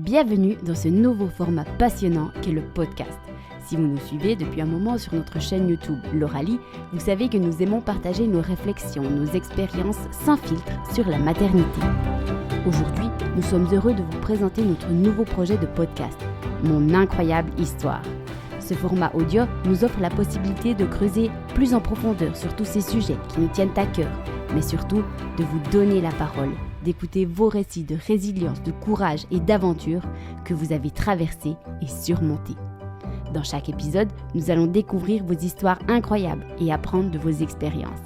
Bienvenue dans ce nouveau format passionnant qu'est le podcast. Si vous nous suivez depuis un moment sur notre chaîne YouTube L'Oralie, vous savez que nous aimons partager nos réflexions, nos expériences sans filtre sur la maternité. Aujourd'hui, nous sommes heureux de vous présenter notre nouveau projet de podcast, Mon incroyable histoire. Ce format audio nous offre la possibilité de creuser plus en profondeur sur tous ces sujets qui nous tiennent à cœur, mais surtout de vous donner la parole, d'écouter vos récits de résilience, de courage et d'aventure que vous avez traversés et surmontés. Dans chaque épisode, nous allons découvrir vos histoires incroyables et apprendre de vos expériences.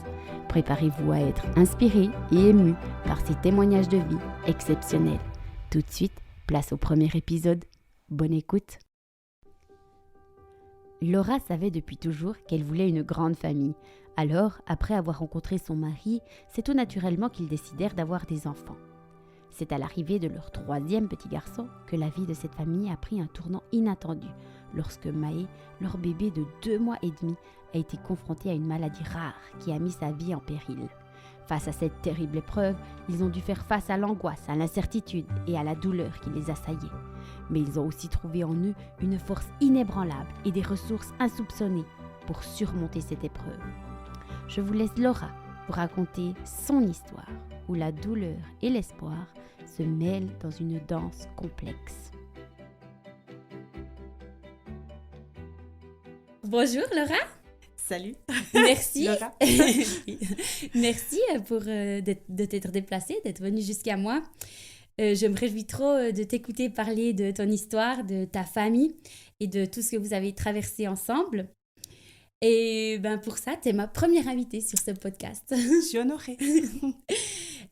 Préparez-vous à être inspirés et émus par ces témoignages de vie exceptionnels. Tout de suite, place au premier épisode. Bonne écoute. Laura savait depuis toujours qu'elle voulait une grande famille. Alors, après avoir rencontré son mari, c'est tout naturellement qu'ils décidèrent d'avoir des enfants. C'est à l'arrivée de leur troisième petit garçon que la vie de cette famille a pris un tournant inattendu, lorsque Maë, leur bébé de 2 mois et demi, a été confronté à une maladie rare qui a mis sa vie en péril. Face à cette terrible épreuve, ils ont dû faire face à l'angoisse, à l'incertitude et à la douleur qui les assaillait. Mais ils ont aussi trouvé en eux une force inébranlable et des ressources insoupçonnées pour surmonter cette épreuve. Je vous laisse Laura vous raconter son histoire, où la douleur et l'espoir se mêlent dans une danse complexe. Bonjour Laura. Salut. Merci. Laura. Merci de t'être déplacée, d'être venue jusqu'à moi. Je me réjouis trop de t'écouter parler de ton histoire, de ta famille et de tout ce que vous avez traversé ensemble. Et pour ça, tu es ma première invitée sur ce podcast. Je suis honorée.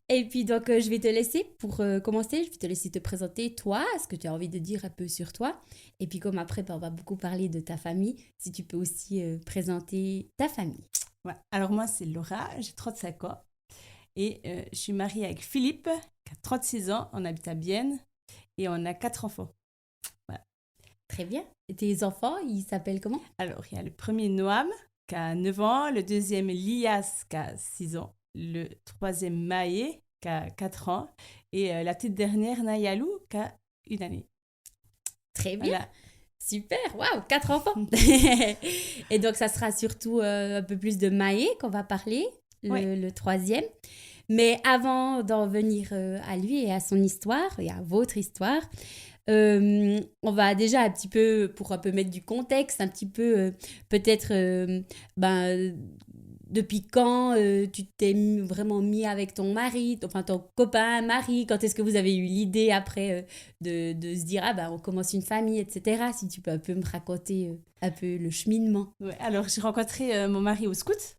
Et puis donc, je vais te laisser, pour commencer, je vais te laisser te présenter toi, ce que tu as envie de dire un peu sur toi. Et puis comme après, on va beaucoup parler de ta famille, si tu peux aussi présenter ta famille. Ouais. Alors moi, c'est Laura, j'ai 35 ans. Et je suis mariée avec Philippe, qui a 36 ans, on habite à Bienne. Et on a 4 enfants. Voilà. Très bien. Et tes enfants, ils s'appellent comment? Alors, il y a le premier Noam, qui a 9 ans. Le deuxième Lias, qui a 6 ans. Le troisième Maë, qui a 4 ans. Et la petite dernière, Nayalou, qui a 1 année. Très bien. Voilà. Super, waouh, 4 enfants. Et donc, ça sera surtout un peu plus de Maë qu'on va parler, le troisième. Mais avant d'en venir à lui et à son histoire, et à votre histoire, on va déjà un petit peu, pour un peu mettre du contexte, un petit peu peut-être, depuis quand tu t'es vraiment mis avec ton mari, enfin ton copain, mari, quand est-ce que vous avez eu l'idée après de se dire, on commence une famille, etc. Si tu peux un peu me raconter un peu le cheminement. Ouais, alors, j'ai rencontré mon mari au scout.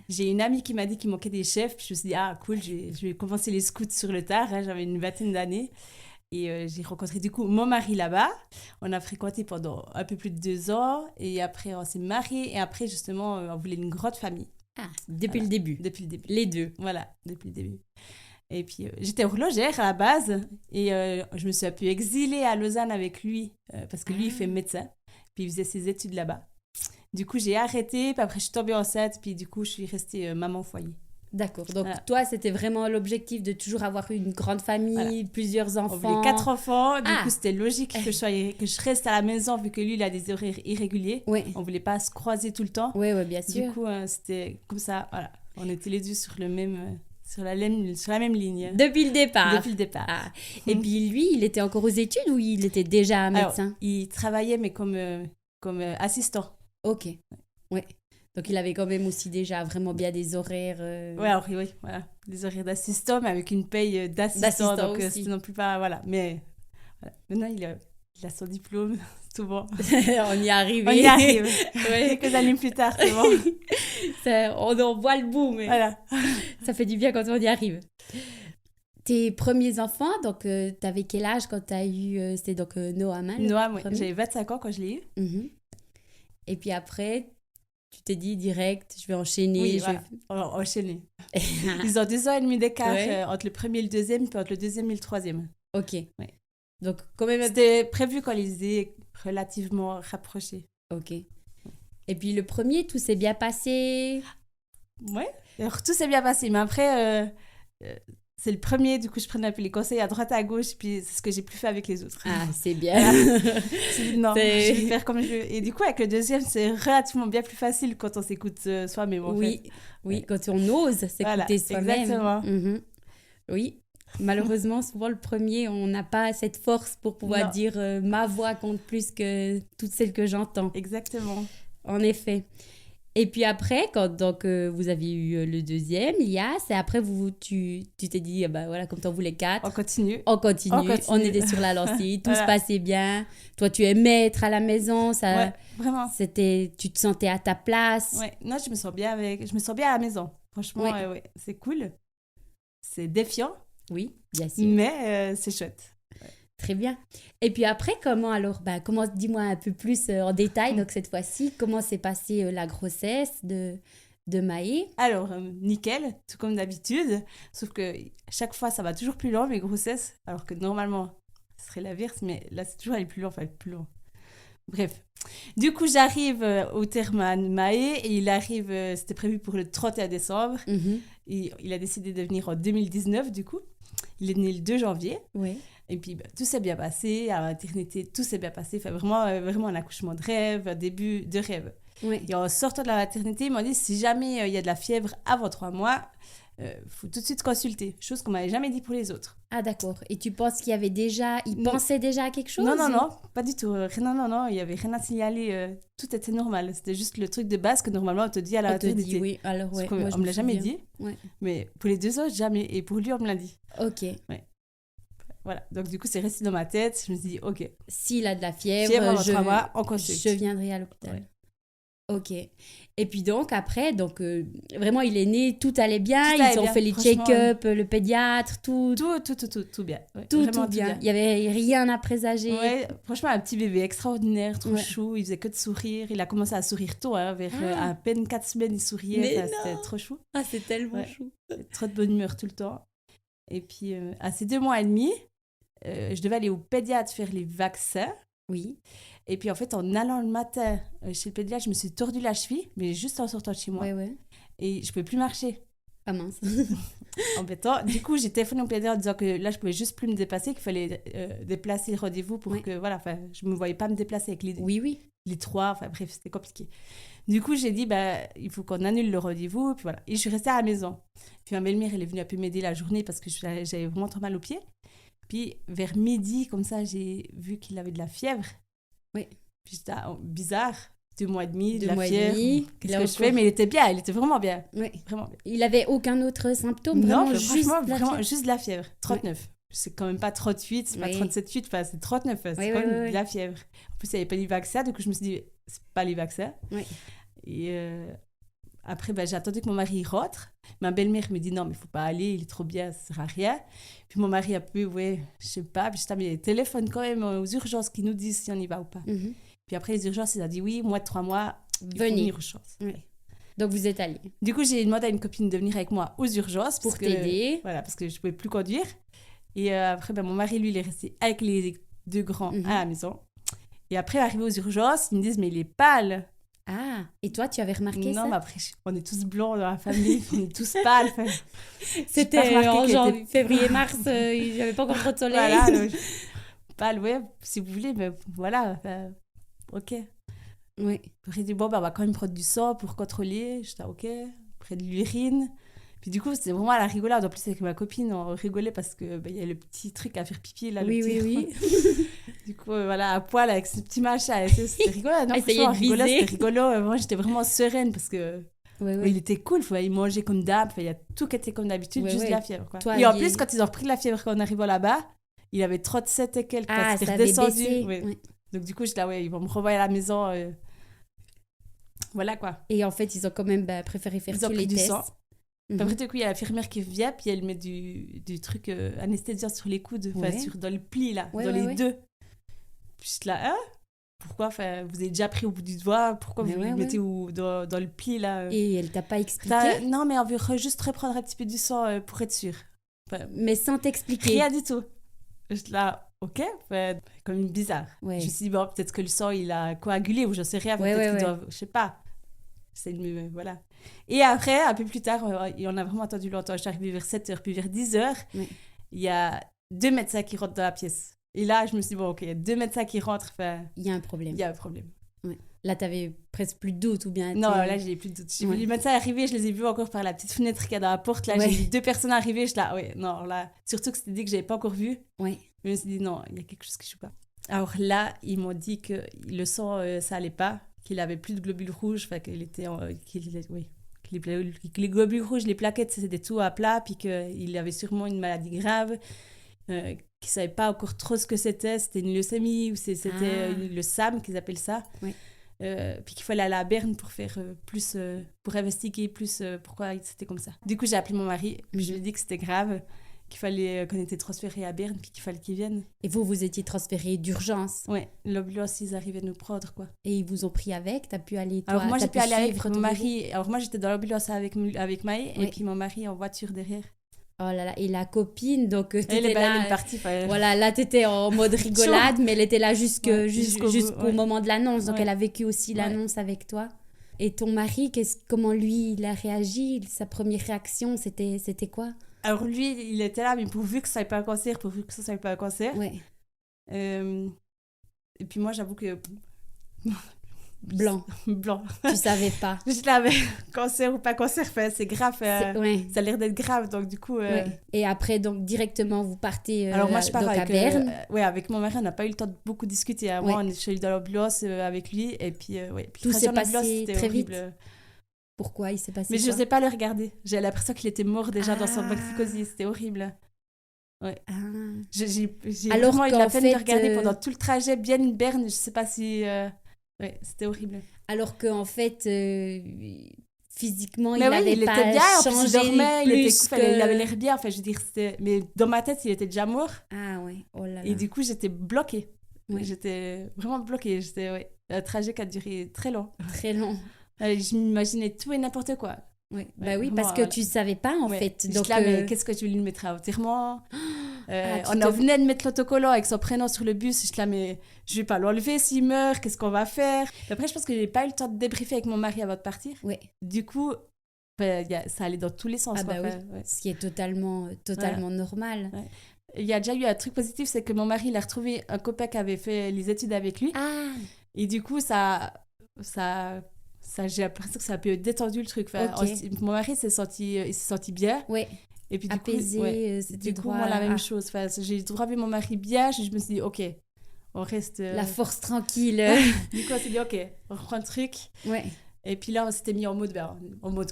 J'ai une amie qui m'a dit qu'il manquait des chefs. Puis je me suis dit, cool, je vais commencer les scouts sur le tard. Hein, j'avais une 20aine d'années. Et j'ai rencontré du coup mon mari là-bas. On a fréquenté pendant un peu plus de 2 ans. Et après, on s'est mariés. Et après, justement, on voulait une grande famille. Depuis le début. Depuis le début. Les deux. Voilà, depuis le début. Et puis, j'étais horlogère à la base. Et je me suis un peu exilée à Lausanne avec lui. Parce que lui, il fait médecin. Puis, il faisait ses études là-bas. Du coup, j'ai arrêté, puis après, je suis tombée enceinte, puis du coup, je suis restée maman au foyer. D'accord. Donc, toi, c'était vraiment l'objectif de toujours avoir une grande famille, plusieurs enfants. On voulait 4 enfants, du coup, c'était logique que je reste à la maison, vu que lui, il a des horaires irréguliers. Oui. On voulait pas se croiser tout le temps. Oui, bien sûr. Du coup, c'était comme ça, voilà. On était les deux sur le même... sur la même ligne. Depuis le départ. Depuis le départ. Et puis lui, il était encore aux études ou il était déjà médecin? Alors, il travaillait, mais comme assistant. Ok, ouais. Donc, il avait quand même aussi déjà vraiment bien des horaires... Oui, voilà. Des horaires d'assistant, mais avec une paye d'assistant. Donc, c'était non plus pas... Voilà. Mais voilà. Maintenant, il a son diplôme, tout bon. On y est arrivé. On y arrive. Quelques années plus tard, c'est bon. On en voit le bout, mais voilà. Ça fait du bien quand on y arrive. Tes premiers enfants, donc t'avais quel âge quand t'as eu... c'était donc Noam, hein, Noam, oui. J'avais 25 ans quand je l'ai eu. Mm-hmm. Et puis après, tu t'es dit direct, je vais enchaîner. Oui, voilà. On va enchaîner. Ils ont 2 ans et demi d'écart entre le premier et le deuxième, puis entre le deuxième et le troisième. Ok. Ouais. Donc, quand même... C'était prévu quand ils étaient relativement rapprochés. Ok. Et puis le premier, tout s'est bien passé? Ouais. Alors, tout s'est bien passé, mais après... c'est le premier, du coup, je prenais un peu les conseils à droite, à gauche, puis c'est ce que j'ai plus fait avec les autres. Ah, c'est bien. Je dis, non, je vais faire comme je veux. Et du coup, avec le deuxième, c'est relativement bien plus facile quand on s'écoute soi-même, en fait. Oui, quand on ose s'écouter soi-même. Exactement. Oui. Malheureusement, souvent, le premier, on n'a pas cette force pour pouvoir dire ma voix compte plus que toutes celles que j'entends. Exactement. En effet. Et puis après, quand donc, vous avez eu le deuxième, Lias, et après, tu t'es dit, bah, voilà, comme t'en voulais 4. On continue. On était sur la lancée, tout se passait bien. Toi, tu aimais être à la maison, ça, vraiment. tu te sentais à ta place. Ouais, non, je me sens bien à la maison. Franchement, c'est cool. C'est défiant. Oui, bien sûr. Mais c'est chouette. Très bien. Et puis après, comment alors, dis-moi un peu plus en détail, donc cette fois-ci, comment s'est passée la grossesse de Maë? Alors, nickel, tout comme d'habitude, sauf que chaque fois, ça va toujours plus loin, mes grossesses, alors que normalement, ce serait l'inverse, mais là, c'est toujours aller plus loin, plus loin. Bref. Du coup, j'arrive au terme à Maë, et il arrive, c'était prévu pour le 31 décembre, et il a décidé de venir en 2019, du coup. Il est né le 2 janvier. Oui. Et puis, tout s'est bien passé. À la maternité, tout s'est bien passé. Enfin, vraiment un accouchement de rêve, un début de rêve. Oui. Et en sortant de la maternité, ils m'ont dit, si jamais il y a de la fièvre avant 3 mois, faut tout de suite consulter. Chose qu'on m'avait jamais dit pour les autres. Ah, d'accord. Et tu penses qu'il y avait déjà... Il pensait déjà à quelque chose? Non, pas du tout. Non, il n'y avait rien à signaler. Tout était normal. C'était juste le truc de base que normalement, on te dit à la maternité. On te dit, oui. Alors, ouais. On ne me l'a jamais dit. Ouais. Mais pour les deux autres, jamais. Et pour lui, on me l'a dit. Ok. Ouais. Voilà. Donc, du coup, c'est resté dans ma tête. Je me suis dit, ok. S'il a de la fièvre, je viendrai à l'hôpital. Ouais. Ok. Et puis donc, après, vraiment, il est né, tout allait bien. Ils ont fait les check-up, le pédiatre, tout. Tout bien. Ouais, tout bien. Il n'y avait rien à présager. Ouais, franchement, un petit bébé extraordinaire, trop chou. Il faisait que de sourire. Il a commencé à sourire tôt, vers à peine 4 semaines, il souriait. C'était trop chou. Ah, c'est tellement chou. Trop de bonne humeur tout le temps. Et puis, à ces 2 mois et demi, je devais aller au pédiatre faire les vaccins. Oui. Et puis, en fait, en allant le matin chez le pédiatre, je me suis tordu la cheville, mais juste en sortant de chez moi. Ouais. Et je ne pouvais plus marcher. Ah mince. Embêtant. Du coup, j'ai téléphoné au pédiatre en disant que là, je ne pouvais juste plus me déplacer, qu'il fallait déplacer le rendez-vous pour que, voilà, je ne me voyais pas me déplacer avec les 3. Enfin, bref, c'était compliqué. Du coup, j'ai dit, il faut qu'on annule le rendez-vous. Puis voilà. Et je suis restée à la maison. Puis ma belle-mère, elle est venue un peu m'aider la journée parce que j'avais vraiment trop mal aux pieds. Puis vers midi, comme ça, j'ai vu qu'il avait de la fièvre. Oui. Puis j'étais bizarre, 2 mois et demi, de la fièvre. Qu'est-ce que je fais? Mais il était vraiment bien. Oui. Vraiment bien. Il avait aucun autre symptôme? Non, vraiment juste de la fièvre. 39. Oui. C'est quand même pas 38, c'est pas 37,8, enfin, c'est 39. C'est quand même de la fièvre. En plus, il n'y avait pas les vaccins, donc je me suis dit, c'est pas les vaccins. Oui. Et après, j'ai attendu que mon mari rentre. Ma belle-mère me dit non, mais il faut pas aller, il est trop bien, ça sert à rien. Puis mon mari a pu, je sais pas, puis je mais téléphone quand même aux urgences qui nous disent si on y va ou pas. Mm-hmm. Puis après les urgences, il a dit oui, moins de 3 mois, il faut venir aux urgences. Oui. Donc vous êtes allés. Du coup, j'ai demandé à une copine de venir avec moi aux urgences pour t'aider. Voilà, parce que je pouvais plus conduire. Et après, mon mari, lui, il est resté avec les 2 grands à la maison. Et après, arrivé aux urgences, ils me disent mais il est pâle. Ah, et toi, tu avais remarqué ça? Non, mais après, on est tous blancs dans la famille, on est tous pâles. C'était en janvier, février-mars, il n'y avait pas encore trop de soleil. Voilà, pâle, ouais, si vous voulez, mais voilà, ok. Oui. Après, il dit, on va quand même prendre du sang pour contrôler. J'étais ok, après de l'urine. Puis du coup, c'était vraiment à la rigolade. En plus, avec ma copine, on rigolait parce qu'il y a le petit truc à faire pipi, là, oui. Du coup, voilà, à poil avec ce petit machin. C'était rigolo. Non, c'était rigolo. Moi, j'étais vraiment sereine parce que il était cool. Il mangeait comme d'hab. Il y a tout qui était comme d'habitude, juste de la fièvre. Quoi. Toi, et en plus, quand ils ont repris la fièvre, quand on arrivait là-bas, il avait 37 et quelques. Ah, c'était redescendu. Oui. Donc, du coup, j'étais là, ils vont me renvoyer à la maison. Voilà, quoi. Et en fait, ils ont quand même préféré faire tous les tests. Sang. Après, du coup, il y a l'infirmière qui vient, puis elle met du truc anesthésiant sur les coudes, dans le pli, là, dans les 2. Puis je suis là, pourquoi vous avez déjà pris au bout du doigt, pourquoi vous le mettez dans le pli, là Et elle t'a pas expliqué? Non, mais on veut juste reprendre un petit peu du sang pour être sûr. Mais sans t'expliquer? Rien du tout. Je suis là, ok, comme une bizarre. Ouais. Je me suis dit, peut-être que le sang, il a coagulé, ou je sais rien, peut-être qu'ils doivent, je sais pas. Voilà. Et après, un peu plus tard, et on a vraiment attendu longtemps, je suis arrivée vers 7h, puis vers 10h, il y a 2 médecins qui rentrent dans la pièce. Et là, je me suis dit, bon, ok, 2 médecins qui rentrent, il y a un problème. Il y a un problème. Ouais. Là, tu avais presque plus de doute ou bien... Non, là, j'ai plus de doute. J'ai vu les médecins arriver, je les ai vus encore par la petite fenêtre qu'il y a dans la porte. Là, j'ai vu 2 personnes arriver, je là, non, là, surtout que c'était dit que je n'avais pas encore vu. Ouais. Je me suis dit, non, il y a quelque chose qui ne joue pas. Alors là, ils m'ont dit que le sang, ça n'allait pas, qu'il n'avait plus de globules rouges, qu'il était... les globules rouges, les plaquettes, c'était tout à plat, puis qu'il avait sûrement une maladie grave, qu'il ne savait pas encore trop ce que c'était une leucémie, ou c'était le SAM, qu'ils appellent ça. Oui. Puis qu'il fallait aller à Berne pour faire plus, pour investiguer plus pourquoi c'était comme ça. Du coup, j'ai appelé mon mari, puis je lui ai dit que c'était grave, qu'on était transférés à Berne, puis qu'il fallait qu'ils viennent. Et vous étiez transférés d'urgence? Oui, l'ambulance, ils arrivaient nous prendre, quoi. Et ils vous ont pris avec? T'as pu aller, toi? Alors moi, j'ai pu aller avec mon mari. Alors moi, j'étais dans l'ambulance avec Maë, et puis mon mari en voiture derrière. Oh là là, et la copine, donc t'étais là... Elle est partie, partie, voilà, là t'étais en mode rigolade, mais elle était là jusqu'au moment de l'annonce, donc elle a vécu aussi l'annonce avec toi. Et ton mari, comment lui, il a réagi? Sa première réaction, c'était quoi? Alors lui, il était là, mais pourvu que ça soit pas un cancer, pourvu que ça soit pas un cancer. Ouais. Et puis moi, j'avoue que... Blanc. Tu savais pas. Je l'avais, cancer ou pas cancer, c'est grave. Ça a l'air d'être grave, donc du coup... Et après, donc directement, vous partez alors moi, je pars à Berne. Avec mon mari, on n'a pas eu le temps de beaucoup discuter. Moi, je suis allée dans l'ambulance avec lui, et puis... Tout s'est passé très horrible. Vite. Pourquoi il s'est passé Mais quoi? je n'osais pas le regarder. J'ai l'impression qu'il était mort déjà dans son toxicose. C'était horrible. Ouais. J'ai vraiment eu la peine de le regarder pendant tout le trajet, bien une Berne. Je ne sais pas si... Ouais, c'était horrible. Alors qu'en fait, physiquement, mais il n'avait pas était bien, changé il dormait, plus il avait l'air bien. Enfin, je veux dire, mais dans ma tête, il était déjà mort. Ah ouais, oh là là. Et du coup, j'étais bloquée. Ouais. J'étais vraiment bloquée. Un trajet qui a duré très long. Très long. Je m'imaginais tout et n'importe quoi. Ouais. Bah oui, parce que tu ne savais pas, en fait. Donc, là, mais qu'est-ce que tu lui mettrais à enterrement? On venait de mettre l'autocollant avec son prénom sur le bus. Je suis là, mais je vais pas l'enlever s'il meurt. Qu'est-ce qu'on va faire? Et après, je pense que j'ai pas eu le temps de débriefer avec mon mari avant de partir. Ouais. Du coup, ça allait dans tous les sens. Ah bah oui, ce qui est totalement normal. Ouais. Il y a déjà eu un truc positif, c'est que mon mari, il a retrouvé un copain qui avait fait les études avec lui. Ah. Et du coup, ça j'ai l'impression que ça a pu détendu le truc. Mon mari il s'est senti bien. Ouais. Et puis apaisé, du coup, moi, la même chose. Enfin, j'ai trouvé mon mari bien, je me suis dit, ok, on reste... La force tranquille. Du coup, on s'est dit, ok, on reprend le truc. Ouais. Et puis là, on s'était mis en mode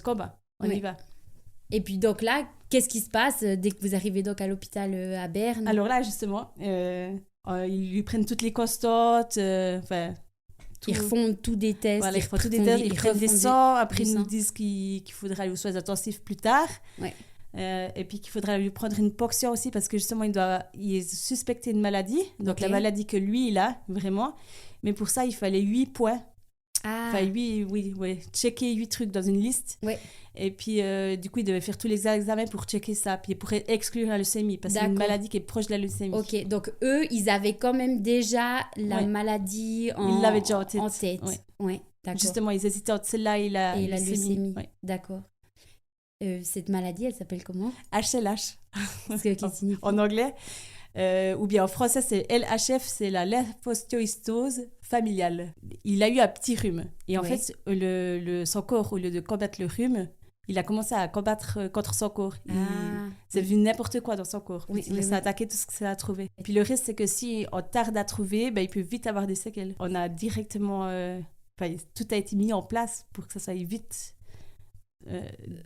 combat. On y va. Et puis donc là, qu'est-ce qui se passe dès que vous arrivez donc à l'hôpital à Berne? Alors là, justement, ils lui prennent toutes les constantes, ils refont tous des tests. Voilà, ils refont tous des tests, ils prennent des sangs. Après, ils nous disent qu'il faudra aller aux soins intensifs plus tard. Ouais. Et puis qu'il faudra lui prendre une ponction aussi parce que justement, il est suspecté une maladie. Donc, la maladie que lui, il a, vraiment. Mais pour ça, il fallait 8 points. Ah. Enfin, checker 8 trucs dans une liste. Ouais. Et puis, du coup, il devait faire tous les examens pour checker ça. Puis, pour exclure la leucémie. Parce que c'est une maladie qui est proche de la leucémie. Ok, donc eux, ils avaient quand même déjà la maladie Ils l'avaient déjà en tête. Ouais, d'accord. Justement, ils hésitaient entre celle-là et la leucémie. Ouais. D'accord. Cette maladie, elle s'appelle comment? HLH. Qu'est-ce que signifie? En anglais. Ou bien en français, c'est LHF, c'est la lymphohistiocytose familiale. Il a eu un petit rhume. Et en fait, son corps, au lieu de combattre le rhume, il a commencé à combattre contre son corps. C'est devenu n'importe quoi dans son corps. Il s'est attaqué tout ce que ça a trouvé. Et puis le risque, c'est que si on tarde à trouver, il peut vite avoir des séquelles. On a directement... tout a été mis en place pour que ça soit vite...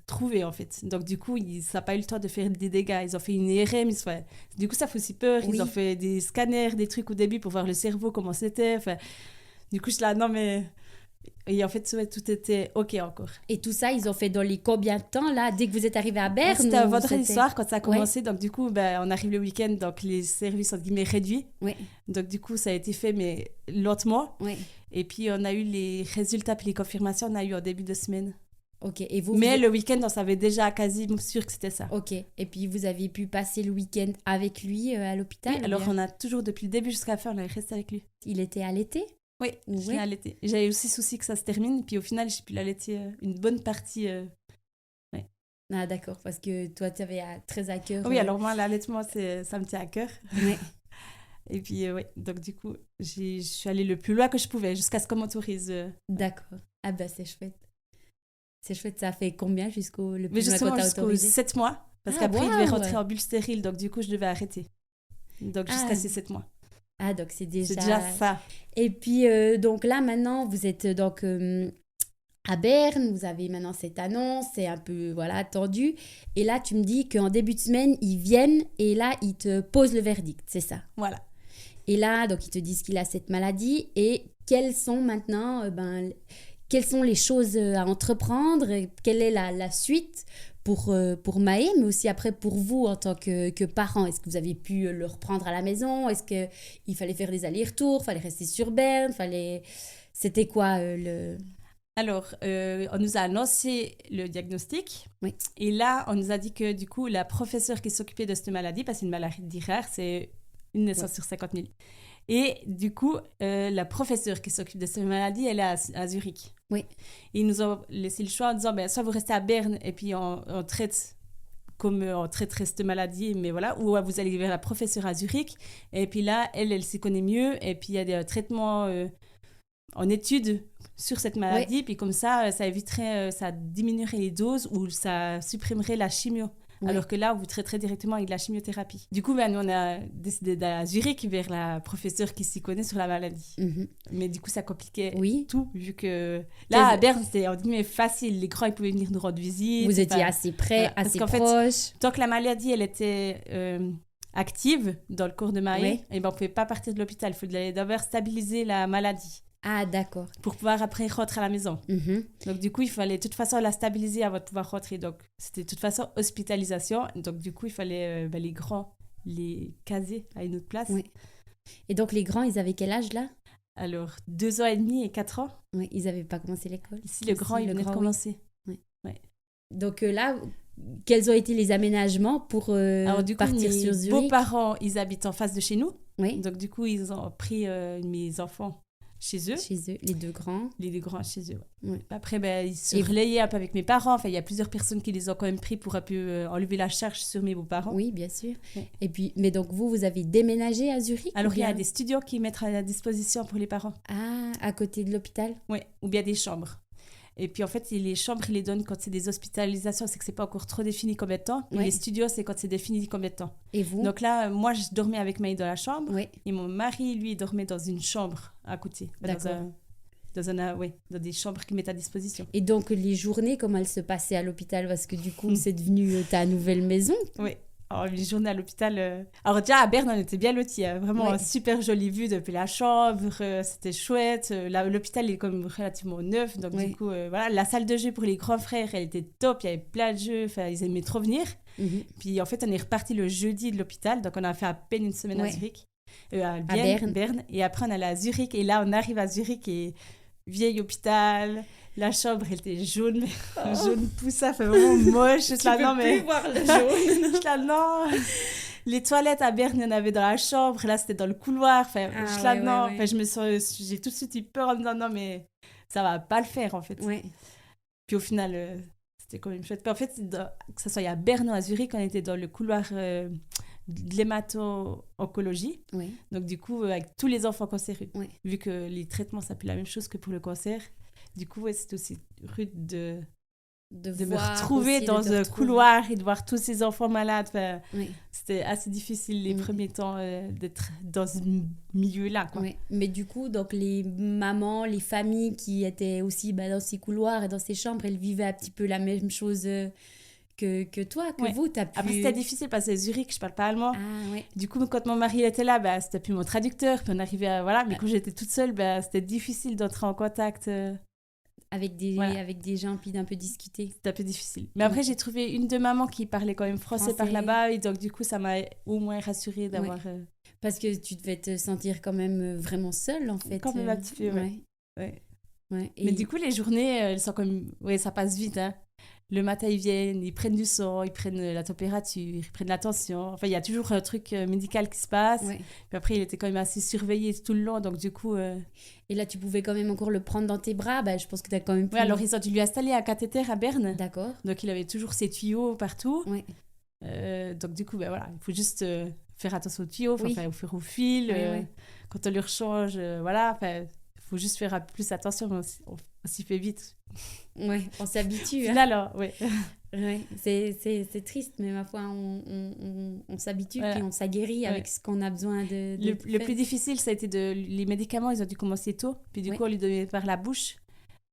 trouvé en fait. Donc du coup, ça n'a pas eu le temps de faire des dégâts. Ils ont fait une IRM, du coup ça fait aussi peur. Ils ont fait des scanners, des trucs au début pour voir le cerveau, comment c'était. Du coup je suis là, non mais... Et en fait, tout était ok encore. Et tout ça, ils ont fait dans les combien de temps là, dès que vous êtes arrivé à Berne? C'était un vendredi soir quand ça a commencé. Donc du coup, on arrive le week-end, donc les services entre guillemets réduits. Donc du coup, ça a été fait mais lentement. Et puis on a eu les résultats puis les confirmations, on a eu en début de semaine. Okay. Et mais le week-end, on savait déjà quasi sûr que c'était ça. Ok. Et puis, vous aviez pu passer le week-end avec lui à l'hôpital? Oui, alors on a toujours, depuis le début jusqu'à la fin, on est resté avec lui. Il était allaité? Oui, je l'ai allaité. J'avais aussi souci que ça se termine, puis au final, j'ai pu l'allaiter une bonne partie. Ouais. Ah, d'accord, parce que toi, tu avais très à cœur. Oui, alors moi, l'allaitement, ça me tient à cœur. Ouais. Et puis, oui, donc du coup, je suis allée le plus loin que je pouvais, jusqu'à ce qu'on m'autorise. D'accord. Ah bah, c'est chouette. C'est chouette, ça fait combien jusqu'au le Mais plus loin justement, qu'on t'a jusqu'aux autorisé? 7 mois, parce qu'après, il devait rentrer en bulle stérile, donc du coup, je devais arrêter. Donc, jusqu'à ces 7 mois. Ah, donc c'est déjà ça. Et puis, donc là, maintenant, vous êtes donc à Berne, vous avez maintenant cette annonce, c'est un peu, voilà, attendu. Et là, tu me dis qu'en début de semaine, ils viennent et là, ils te posent le verdict, c'est ça? Voilà. Et là, donc, ils te disent qu'il a cette maladie et quelles sont maintenant, quelles sont les choses à entreprendre, et quelle est la suite pour Maë, mais aussi après pour vous en tant que parents. Est-ce que vous avez pu le reprendre à la maison? Est-ce qu'il fallait faire des allers-retours? Fallait rester sur Berne? C'était quoi le... Alors, on nous a annoncé le diagnostic. Oui. Et là, on nous a dit que du coup, la professeure qui s'occupait de cette maladie, parce que c'est une maladie rare, c'est une naissance sur 50 000. Et du coup, la professeure qui s'occupe de cette maladie, elle est à Zurich. Oui. Et ils nous ont laissé le choix en disant, soit vous restez à Berne et puis on traite comme on traiterait cette maladie, mais voilà, ou vous allez vers la professeure à Zurich. Et puis là, elle s'y connaît mieux. Et puis il y a des traitements en études sur cette maladie. Oui. Puis comme ça éviterait, ça diminuerait les doses ou ça supprimerait la chimio. Oui. Alors que là, vous traiterez directement avec de la chimiothérapie. Du coup, nous, on a décidé d'aller à Zurich vers la professeure qui s'y connaît sur la maladie. Mm-hmm. Mais du coup, ça compliquait tout, vu que là, à Berne, c'était facile. Les grands, ils pouvaient venir nous rendre visite. Vous étiez assez près, voilà, assez proche. Fait, tant que la maladie, elle était active dans le corps de Maë, et ben, on ne pouvait pas partir de l'hôpital. Il fallait d'abord stabiliser la maladie. Ah, d'accord. Pour pouvoir après rentrer à la maison. Mm-hmm. Donc, du coup, il fallait de toute façon la stabiliser avant de pouvoir rentrer. Donc, c'était de toute façon hospitalisation. Donc, du coup, il fallait les grands les caser à une autre place. Oui. Et donc, les grands, ils avaient quel âge là? Alors, 2 ans et demi et 4 ans. Oui, ils n'avaient pas commencé l'école. Ici, le grand, il venait de commencer. Oui. Ouais. Donc là, quels ont été les aménagements pour Alors, du coup, partir sur Zurich? Mes beaux-parents, ils habitent en face de chez nous. Oui. Donc, du coup, ils ont pris mes enfants chez eux. Chez eux, les deux grands. Les deux grands chez eux, ouais. Oui. Après, ils se relayaient un peu avec mes parents. Enfin, il y a plusieurs personnes qui les ont quand même pris pour un peu enlever la charge sur mes beaux-parents. Oui, bien sûr. Oui. Et puis, mais donc, vous avez déménagé à Zurich? Alors, il y a des studios qui mettent à la disposition pour les parents. Ah, à côté de l'hôpital? Oui, ou bien des chambres. Et puis, en fait, les chambres, ils les donnent quand c'est des hospitalisations, c'est que c'est pas encore trop défini combien de temps. Et les studios, c'est quand c'est défini combien de temps. Et vous? Donc là, moi, je dormais avec Maë dans la chambre. Oui. Et mon mari, lui, dormait dans une chambre à côté. D'accord. Dans des chambres qu'ils mettent à disposition. Et donc, les journées, comment elles se passaient à l'hôpital? Parce que du coup, c'est devenu ta nouvelle maison. Oui. Alors, les journées à l'hôpital... Alors, déjà, à Berne, on était bien lotis. Hein. Vraiment, super jolie vue depuis la chambre. C'était chouette. L'hôpital est comme relativement neuf. Donc, du coup, voilà. La salle de jeu pour les grands frères, elle était top. Il y avait plein de jeux. Enfin, ils aimaient trop venir. Mm-hmm. Puis, en fait, on est reparti le jeudi de l'hôpital. Donc, on a fait à peine une semaine à Zurich. À Berne. Et après, on allait à Zurich. Et là, on arrive à Zurich et... Vieil hôpital, la chambre elle était jaune, jaune poussa, fait vraiment moche. Je suis là, non, mais. Voir le jaune. Je suis là, non. Les toilettes à Berne, il y en avait dans la chambre, là c'était dans le couloir. Enfin, je suis là, non. Enfin, j'ai tout de suite eu peur en me disant, non, mais ça va pas le faire en fait. Ouais. Puis au final, c'était quand même chouette. Puis en fait, que ce soit à Berne ou à Zurich, on était dans le couloir. De l'hémato-oncologie. Oui. Donc, du coup, avec tous les enfants cancéreux. Oui. Vu que les traitements, ça plus la même chose que pour le cancer. Du coup, c'est aussi rude de me retrouver dans un couloir et de voir tous ces enfants malades. Enfin, c'était assez difficile les premiers temps d'être dans ce milieu-là. Quoi. Oui. Mais du coup, donc, les mamans, les familles qui étaient aussi dans ces couloirs et dans ces chambres, elles vivaient un petit peu la même chose... Que toi, que vous, t'as pu... Après, c'était difficile parce que Zurich, je parle pas allemand. Ah, ouais. Du coup, quand mon mari était là, c'était plus mon traducteur. Puis on arrivait à... Voilà. Mais quand j'étais toute seule, c'était difficile d'entrer en contact. Avec des gens, puis d'un peu discuter. C'était un peu difficile. Mais après, j'ai trouvé une de maman qui parlait quand même français par là-bas. Et donc, du coup, ça m'a au moins rassurée d'avoir... Parce que tu devais te sentir quand même vraiment seule, en fait. Quand même un petit peu, ouais. Mais du coup, les journées, elles sont comme... Oui, ça passe vite, hein. Le matin, ils viennent, ils prennent du sang, ils prennent la température, ils prennent la tension. Enfin, il y a toujours un truc médical qui se passe. Ouais. Puis après, il était quand même assez surveillé tout le long. Donc, du coup... Et là, tu pouvais quand même encore le prendre dans tes bras. Je pense que tu as quand même pu... Oui, alors ils ont dû lui installer un cathéter à Berne. D'accord. Donc, il avait toujours ses tuyaux partout. Ouais. Donc, du coup, voilà, il faut juste faire attention aux tuyaux, Oui. faire au fil. Oui. Quand on le rechange, voilà. Il faut juste faire plus attention, mais on s'y fait vite. Ouais, on s'habitue. Là, alors, oui. Ouais, c'est triste, mais ma foi, on s'habitue Voilà. puis on s'aguerrit avec ce qu'on a besoin de Le plus difficile, ça a été les médicaments, ils ont dû commencer tôt. Puis du coup, on lui donnait par la bouche.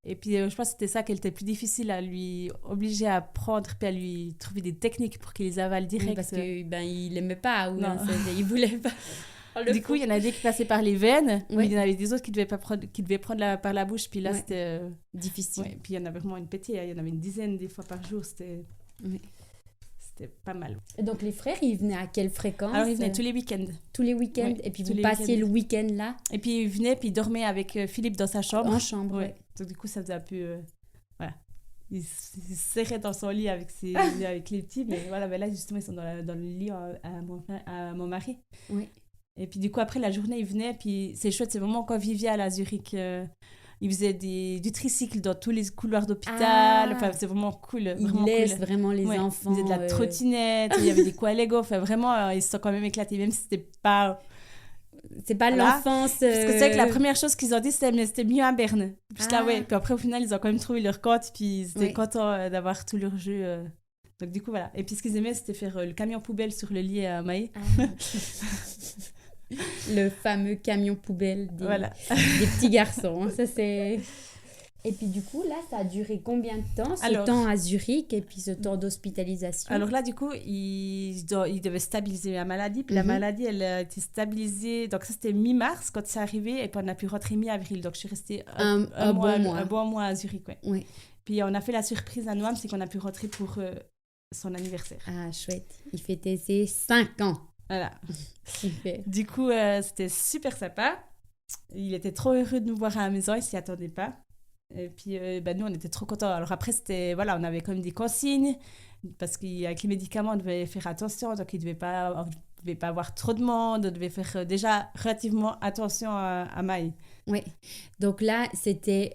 Et puis, je pense que c'était ça qui était plus difficile à lui obliger à prendre, puis à lui trouver des techniques pour qu'il les avale direct. Oui, parce qu'il n'aimait pas, ou Non. il voulait pas. Du coup, il y en a des qui passaient par les veines, Oui. mais il y en avait des autres qui devaient prendre par la bouche. Puis là, c'était... difficile. Ouais, puis il y en avait vraiment une pétée. Il y en avait une dizaine des fois par jour. C'était pas mal. Et donc, les frères, ils venaient à quelle fréquence? Alors, ils venaient tous les week-ends. Tous les week-ends. Oui, et puis, tous vous les passiez week-ends. le week-end là? Et puis, ils venaient, puis ils dormaient avec Philippe dans sa chambre. En chambre, Ouais. ouais. Donc, du coup, ça faisait un peu... voilà. Il se serrait dans son lit avec les petits. Mais voilà, là, justement, ils sont dans le lit à mon mari. Oui. Et puis, du coup, après, la journée, ils venaient. Puis, c'est chouette, c'est vraiment convivial à Zurich. Ils faisaient du tricycle dans tous les couloirs d'hôpital. Enfin, c'est vraiment cool. Ils laissent vraiment les enfants. Ils faisaient de la trottinette. Il y avait des coups à Lego. Enfin, vraiment, ils se sont quand même éclatés, même si c'était pas... C'est pas l'enfance... Parce que c'est vrai que la première chose qu'ils ont dit, c'était mieux à Berne. Puis là, ouais. Puis après, au final, ils ont quand même trouvé leur compte. Puis ils étaient contents d'avoir tout leur jeu. Donc, du coup, voilà. Et puis, ce qu'ils aimaient, c'était faire le camion poubelle sur le lit à Maë. Le fameux camion poubelle des petits garçons. Ça, c'est... Et puis du coup, là, ça a duré combien de temps, ce temps à Zurich et puis ce temps d'hospitalisation? Alors là, du coup, il devait stabiliser la maladie. Puis la maladie, elle a été stabilisée. Donc ça, c'était mi-mars quand c'est arrivé. Et puis on a pu rentrer mi-avril. Donc je suis restée un bon mois à Zurich. Ouais. Oui. Puis on a fait la surprise à Noam, c'est qu'on a pu rentrer pour son anniversaire. Ah, chouette. Il fêtait ses 5 ans. Voilà. Super. Du coup, c'était super sympa. Il était trop heureux de nous voir à la maison. Il s'y attendait pas. Et puis, nous, on était trop contents. Alors après, on avait quand même des consignes, parce qu'avec les médicaments, on devait faire attention. Donc, il ne devait pas avoir trop de monde. On devait faire déjà relativement attention à Maï. Oui. Donc là, c'était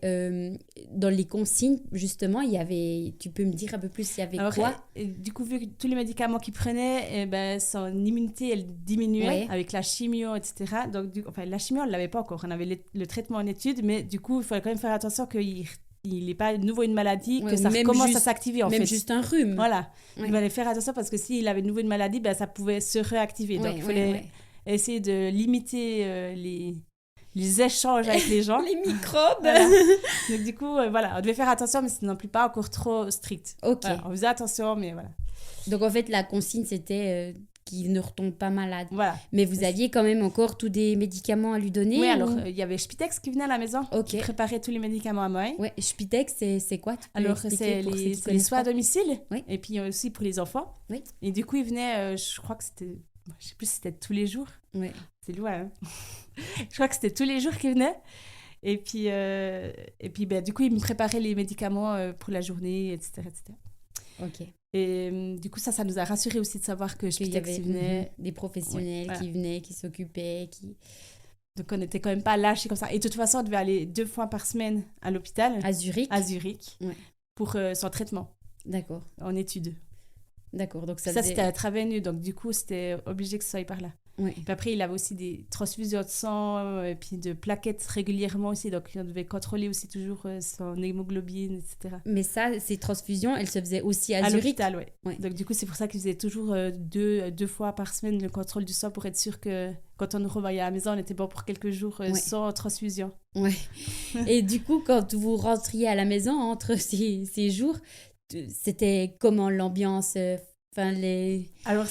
dans les consignes, justement, il y avait... Tu peux me dire un peu plus, il y avait quoi? Et du coup, vu que tous les médicaments qu'il prenait, son immunité, elle diminuait avec la chimio, etc. Donc, la chimio, on ne l'avait pas encore. On avait le traitement en étude, mais du coup, il fallait quand même faire attention qu'il n'ait pas de nouveau une maladie, que ça commence à s'activer, en fait. Même juste un rhume. Voilà. Il fallait faire attention parce que s'il avait de nouveau une maladie, ça pouvait se réactiver. Donc, il fallait essayer de limiter les échanges avec les gens. Les microbes. Voilà. Donc, du coup, on devait faire attention, mais ce non plus pas encore trop strict. Ok. Voilà, on faisait attention, mais voilà. Donc, en fait, la consigne, c'était qu'il ne retombe pas malade. Voilà. Mais vous aviez quand même encore tous des médicaments à lui donner? Oui, alors, il y avait Spitex qui venait à la maison, qui préparait tous les médicaments à moi. Oui, Spitex, c'est quoi? Alors, c'est les soins à domicile, et puis aussi pour les enfants. Oui. Et du coup, il venait, je crois que c'était... Je sais plus si c'était tous les jours. Oui. C'est loin, hein. Je crois que c'était tous les jours qu'il venait. Et puis du coup, il me préparait les médicaments pour la journée, etc. Ok. Et du coup, ça nous a rassurés aussi de savoir que Spitex venait. Des professionnels qui venaient, qui s'occupaient, Donc, on n'était quand même pas lâchés comme ça. Et de toute façon, on devait aller 2 fois par semaine à l'hôpital. À Zurich. Pour son traitement. D'accord. En études. D'accord. Donc c'était intraveineux. Donc, du coup, c'était obligé que ça aille par là. Oui. Puis après, il avait aussi des transfusions de sang et puis de plaquettes régulièrement aussi. Donc, on devait contrôler aussi toujours son hémoglobine, etc. Mais ça, ces transfusions, elles se faisaient aussi à Zurich? L'hôpital, oui. Donc, du coup, c'est pour ça qu'il faisait toujours 2 fois par semaine le contrôle du sang pour être sûr que quand on nous revoyait à la maison, on était bon pour quelques jours sans transfusion. Oui. Et du coup, quand vous rentriez à la maison entre ces jours, c'était comment l'ambiance Alors,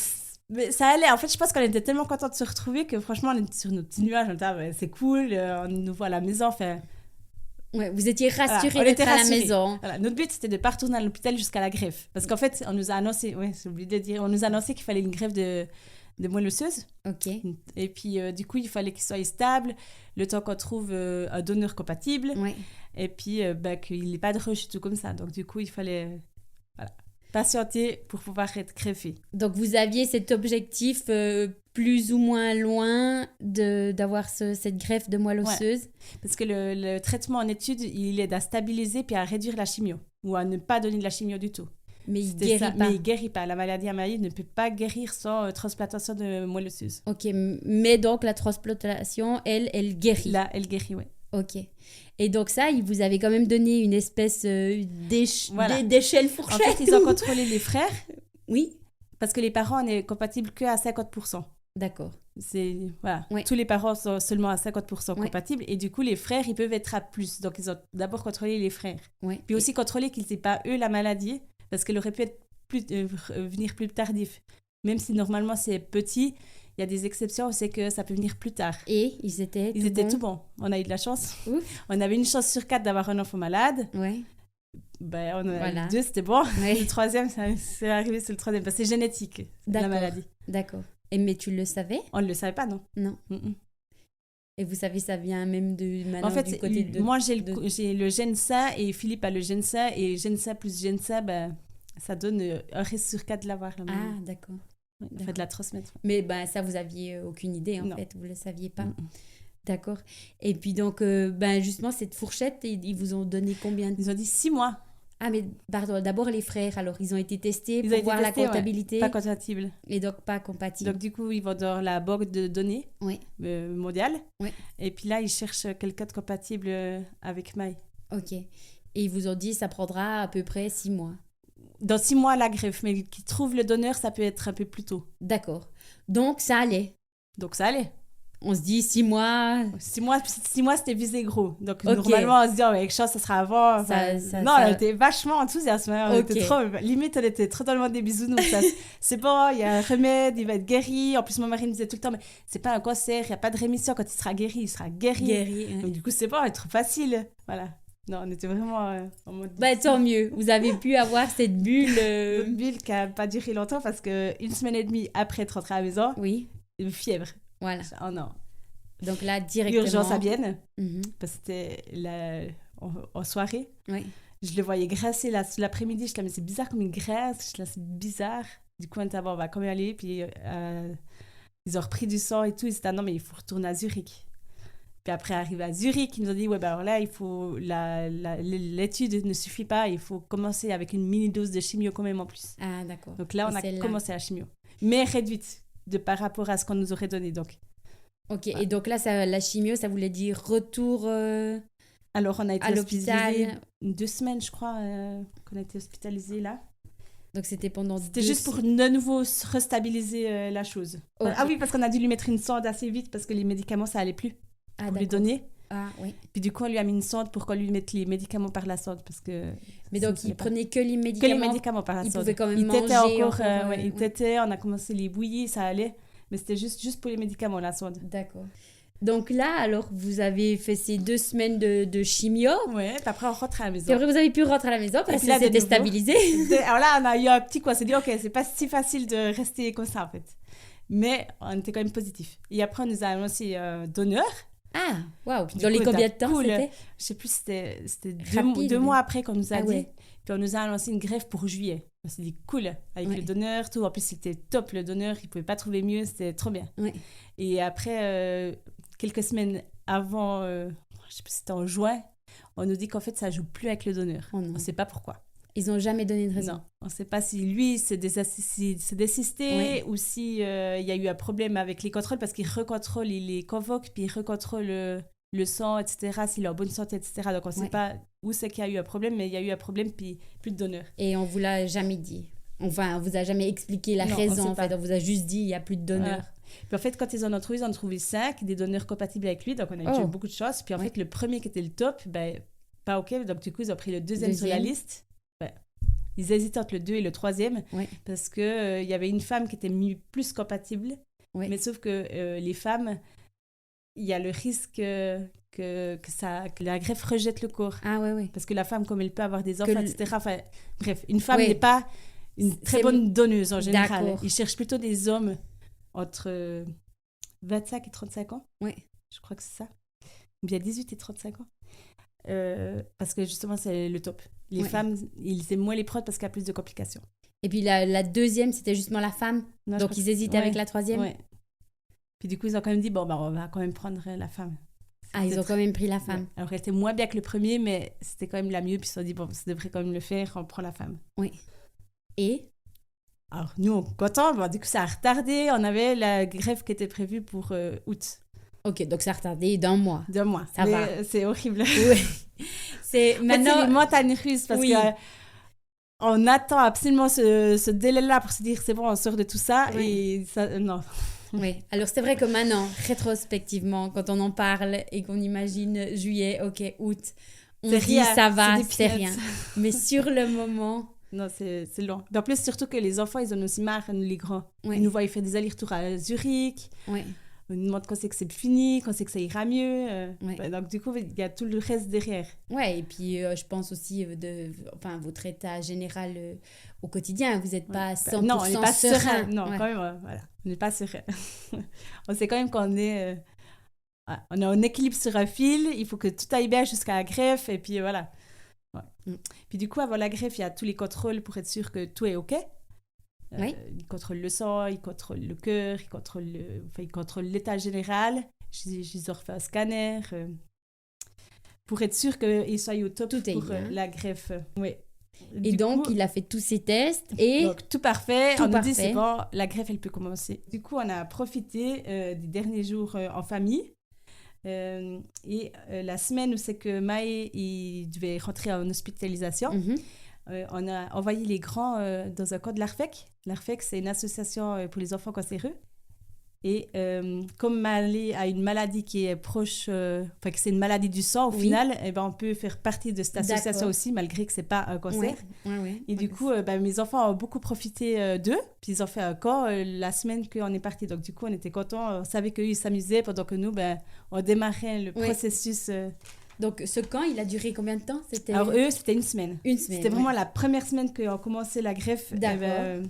mais ça allait. En fait, je pense qu'on était tellement contents de se retrouver que franchement, on était sur nos petits nuages. On était, c'est cool, on nous voit à la maison. Ouais, vous étiez rassurés d'être à la maison. Voilà. Notre but, c'était de ne pas retourner à l'hôpital jusqu'à la greffe. Parce qu'en fait, on nous a annoncé, j'ai oublié de le dire, on nous a annoncé qu'il fallait une greffe de moelle osseuse. Ok. Et puis, du coup, il fallait qu'il soit stable, le temps qu'on trouve un donneur compatible. Ouais. Et puis, qu'il n'ait pas de rush, tout comme ça. Donc, du coup, il fallait Voilà. Patienter pour pouvoir être greffé. Donc, vous aviez cet objectif plus ou moins loin d'avoir cette greffe de moelle osseuse. Ouais. Parce que le traitement en étude, il aide à stabiliser puis à réduire la chimio ou à ne pas donner de la chimio du tout. Mais il guérit pas. Mais il guérit pas. La maladie amyloïde ne peut pas guérir sans transplantation de moelle osseuse. Ok, mais donc la transplantation, elle guérit. Là, elle guérit, oui. Ok. Et donc ça, ils vous avaient quand même donné une espèce d'échelle fourchette. En fait, ils ont contrôlé les frères. Oui. Parce que les parents, on est compatibles qu'à 50%. D'accord. Voilà. Ouais. Tous les parents sont seulement à 50% Ouais. compatibles. Et du coup, les frères, ils peuvent être à plus. Donc, ils ont d'abord contrôlé les frères. Ouais. Puis aussi contrôler qu'ils n'aient pas, eux, la maladie. Parce qu'elle aurait pu être venir plus tardif. Même si normalement, c'est petit, il y a des exceptions, c'est que ça peut venir plus tard. Et ils étaient tout bons. On a eu de la chance. Ouf. On avait une chance sur 4 d'avoir un enfant malade. Ouais. Ben, on en a eu 2, c'était bon. Ouais. Le troisième, c'est arrivé sur le troisième. Parce que c'est génétique, la maladie. D'accord. Mais tu le savais? On ne le savait pas, non. Non. Mm-mm. Et vous savez, ça vient même maintenant en fait, du côté de... moi, j'ai le gène ça et Philippe a le gène ça. Et gène ça plus gène ça, ben, ça donne un risque sur 4 de l'avoir. Ah, d'accord. En fait, de la transmettre. Mais ben, ça, vous aviez aucune idée, en fait. Vous ne le saviez pas. Mm-mm. D'accord. Et puis donc, ben, justement, cette fourchette, ils vous ont donné combien Ils ont dit 6 mois. Ah, mais pardon, d'abord les frères, alors, ils ont été testés pour voir la compatibilité. Pas compatible. Et donc, pas compatible. Donc, du coup, ils vont dans la banque de données mondiale. Oui. Et puis là, ils cherchent quelqu'un de compatible avec Maï. Ok. Et ils vous ont dit, ça prendra à peu près 6 mois. Dans 6 mois, la greffe. Mais qui trouve le donneur, ça peut être un peu plus tôt. D'accord. Donc, ça allait. Donc, ça allait. On se dit 6 mois. 6 mois, c'était visé gros. Donc, normalement, on se dit, avec chance, ça sera avant. On était vachement enthousiastes. On était trop, limite, on était trop dans le monde des bisounours. C'est bon, il y a un remède, il va être guéri. En plus, mon mari me disait tout le temps, mais c'est pas un cancer, il n'y a pas de rémission. Quand il sera guéri, il sera guéri. Donc, du coup, c'est bon, c'est trop facile. Voilà. Non, on était vraiment en mode... Bah, tant mieux. Vous avez pu avoir cette bulle... Une bulle qui n'a pas duré longtemps parce qu'une semaine et demie après être rentrée à la maison, une fièvre. Voilà. Oh non. Donc là, directement... Urgence à Vienne, parce que c'était en soirée. Oui. Je le voyais graisser l'après-midi. Je me disais, c'est bizarre comme il graisse. Je me c'est bizarre. Du coup, on était on va quand même aller. Puis ils ont repris du sang et tout. Ils disaient, non, mais il faut retourner à Zurich. Puis après, arrivé à Zurich, ils nous ont dit, alors là, il faut l'étude ne suffit pas. Il faut commencer avec une mini-dose de chimio quand même en plus. Ah, d'accord. Donc là, on a commencé la chimio. Mais réduite par rapport à ce qu'on nous aurait donné, donc. Ok, et donc là, la chimio, ça voulait dire retour alors, on a été à l'hôpital 2 semaines, je crois, qu'on a été hospitalisés là. Donc, c'était pendant C'était juste pour de nouveau restabiliser la chose. Okay. Ah oui, parce qu'on a dû lui mettre une sonde assez vite parce que les médicaments, ça allait plus pour lui donner. Ah oui. Puis du coup, on lui a mis une sonde pour qu'on lui mette les médicaments par la sonde parce que... Mais donc, il prenait que les médicaments? Que les médicaments par la sonde. Il pouvait quand même il manger encore. Il tétait, on a commencé les bouillies, ça allait. Mais c'était juste pour les médicaments, la sonde. D'accord. Donc là, alors, vous avez fait ces 2 semaines de chimio. Oui, puis après, on rentre à la maison. Et après, vous avez pu rentrer à la maison parce que c'était stabilisé. Alors là, on a eu un petit coup. On s'est dit, OK, c'est pas si facile de rester comme ça, en fait. Mais on était quand même positifs. Et après, on nous a annoncé donneur. Ah, waouh. Dans les combien de temps c'était? Je sais plus, c'était 2 mois après qu'on nous a dit. Ouais. Puis on nous a annoncé une greffe pour juillet. On s'est dit, cool, avec le donneur, tout. En plus, c'était top, le donneur. Il ne pouvait pas trouver mieux. C'était trop bien. Ouais. Et après, quelques semaines avant, je ne sais pas si c'était en juin, on nous dit qu'en fait, ça ne joue plus avec le donneur. Oh on ne sait pas pourquoi. Ils n'ont jamais donné de raison. Non, on ne sait pas si lui s'est désisté ou s'il y a eu un problème avec les contrôles parce qu'il recontrôle, il les convoque, puis il recontrôle le sang, etc., s'il est en bonne santé, etc. Donc, on ne sait pas où c'est qu'il y a eu un problème, mais il y a eu un problème, puis plus de donneur. Et on ne vous l'a jamais dit? Enfin, on ne vous a jamais expliqué la raison, en fait. On vous a juste dit, il n'y a plus de donneur. Puis en fait, quand ils en ont trouvé, ils en ont trouvé 5, des donneurs compatibles avec lui. Donc, on a eu beaucoup de chance. Puis en fait, le premier qui était le top, pas OK. Donc, du coup, ils ont pris le deuxième sur la liste. Ils hésitaient entre le 2 et le 3e parce qu'il y avait une femme qui était plus compatible. Mais sauf que les femmes, il y a le risque que la greffe rejette le corps. Ah ouais. Parce que la femme, comme elle peut avoir des enfants, etc. Enfin, bref, une femme n'est pas une très bonne donneuse en général. D'accord. Ils cherchent plutôt des hommes entre 25 et 35 ans. Oui. Je crois que c'est ça. Ou bien 18 et 35 ans. parce que justement, c'est le top. Les femmes, ils aiment moins les prods parce qu'il y a plus de complications. Et puis la deuxième, c'était justement la femme. Non, donc ils hésitaient avec la troisième. Ouais. Puis du coup, ils ont quand même dit, bon, on va quand même prendre la femme. Ils ont quand même pris la femme. Ouais. Alors, elle était moins bien que le premier, mais c'était quand même la mieux. Puis ils se sont dit, bon, ça devrait quand même le faire, on prend la femme. Oui. Et alors, nous, on est contents. Bon, du coup, ça a retardé. On avait la greffe qui était prévue pour août. Ok, donc ça a retardé d'1 mois. D'1 mois. Ça va. C'est horrible. Oui. C'est maintenant... c'est les montagnes russes parce que on attend absolument ce délai-là pour se dire, c'est bon, on sort de tout ça. Et ça, non. Oui, alors c'est vrai que maintenant, rétrospectivement, quand on en parle et qu'on imagine juillet, ok, août, on se dit ça va, c'est rien. Mais sur le moment... Non, c'est long. En plus, surtout que les enfants, ils en ont aussi marre, les grands. Oui. Ils nous voient faire des allers-retours à Zurich. Oui. On nous demande quand c'est que c'est fini, quand c'est que ça ira mieux. Oui. Donc, du coup, il y a tout le reste derrière. Oui, et puis je pense aussi votre état général au quotidien. Vous n'êtes pas 100% non, on n'est pas serein. Non, ouais. quand même, voilà. On n'est pas serein. On sait quand même qu'on est... on est en équilibre sur un fil. Il faut que tout aille bien jusqu'à la greffe. Et puis, voilà. Ouais. Puis, du coup, avant la greffe, il y a tous les contrôles pour être sûr que tout est OK. Oui. Il contrôle le sang, il contrôle le cœur, il contrôle l'état général. Ils ont refait un scanner pour être sûr qu'il soit au top pour la greffe. Oui. Et donc, il a fait tous ses tests et... Donc, tout parfait. On nous dit, c'est bon, la greffe, elle peut commencer. Du coup, on a profité des derniers jours en famille. Et la semaine où c'est que Maë il devait rentrer en hospitalisation, on a envoyé les grands dans un camp de l'ARFEC. L'ARFEC, c'est une association pour les enfants cancéreux. Et comme Maë a une maladie qui est proche, que c'est une maladie du sang, au final, eh ben, on peut faire partie de cette association aussi, malgré que ce n'est pas un cancer. Et du coup, mes enfants ont beaucoup profité d'eux. Puis ils ont fait un camp la semaine qu'on est parti. Donc du coup, on était contents. On savait qu'eux, ils s'amusaient pendant que nous, on démarrait le processus. Donc, ce camp, il a duré combien de temps? Alors, eux, c'était une semaine. Une semaine. C'était vraiment la première semaine qu'on commençait la greffe. D'accord.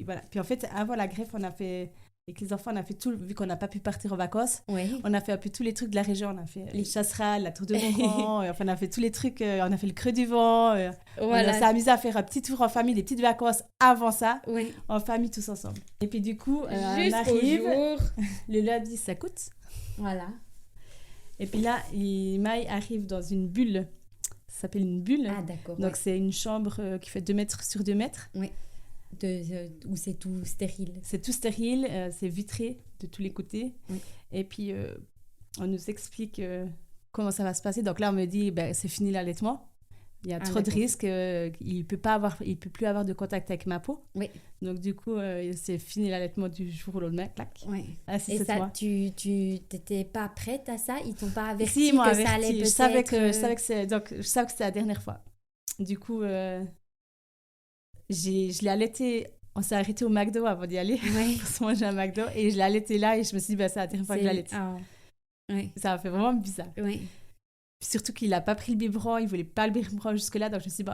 Voilà. Puis en fait, avant la greffe, on a fait... Avec les enfants, on a fait tout, vu qu'on n'a pas pu partir en vacances, on a fait un peu tous les trucs de la région. On a fait les chasserales, la tour de Moran, on a fait tous les trucs, on a fait le creux du vent. On s'est amusé à faire un petit tour en famille, des petites vacances avant ça, en famille tous ensemble. Et puis du coup, on arrive, le lundi, ça coûte. Voilà. Et puis là, Maï arrive dans une bulle, ça s'appelle une bulle. Ah d'accord. Donc c'est une chambre qui fait 2 mètres sur 2 mètres. Oui. Où c'est tout stérile. C'est tout stérile, c'est vitré de tous les côtés. Oui. Et puis, on nous explique comment ça va se passer. Donc là, on me dit, c'est fini l'allaitement. Il y a trop de risques. Il ne peut plus avoir de contact avec ma peau. Oui. Donc du coup, c'est fini l'allaitement du jour au lendemain. Clac. Oui. Ah, et ça, tu n'étais pas prête à ça? Ils t'ont pas averti si, que ça allait peut-être... Je savais que c'était la dernière fois. Du coup... je l'ai allaité, on s'est arrêté au McDo avant d'y aller pour se manger un McDo et je l'ai allaité là et je me suis dit c'est la dernière fois que je l'allaite. Ça m'a fait vraiment bizarre. Puis surtout qu'il n'a pas pris le biberon, il voulait pas le biberon jusque là, donc je me suis dit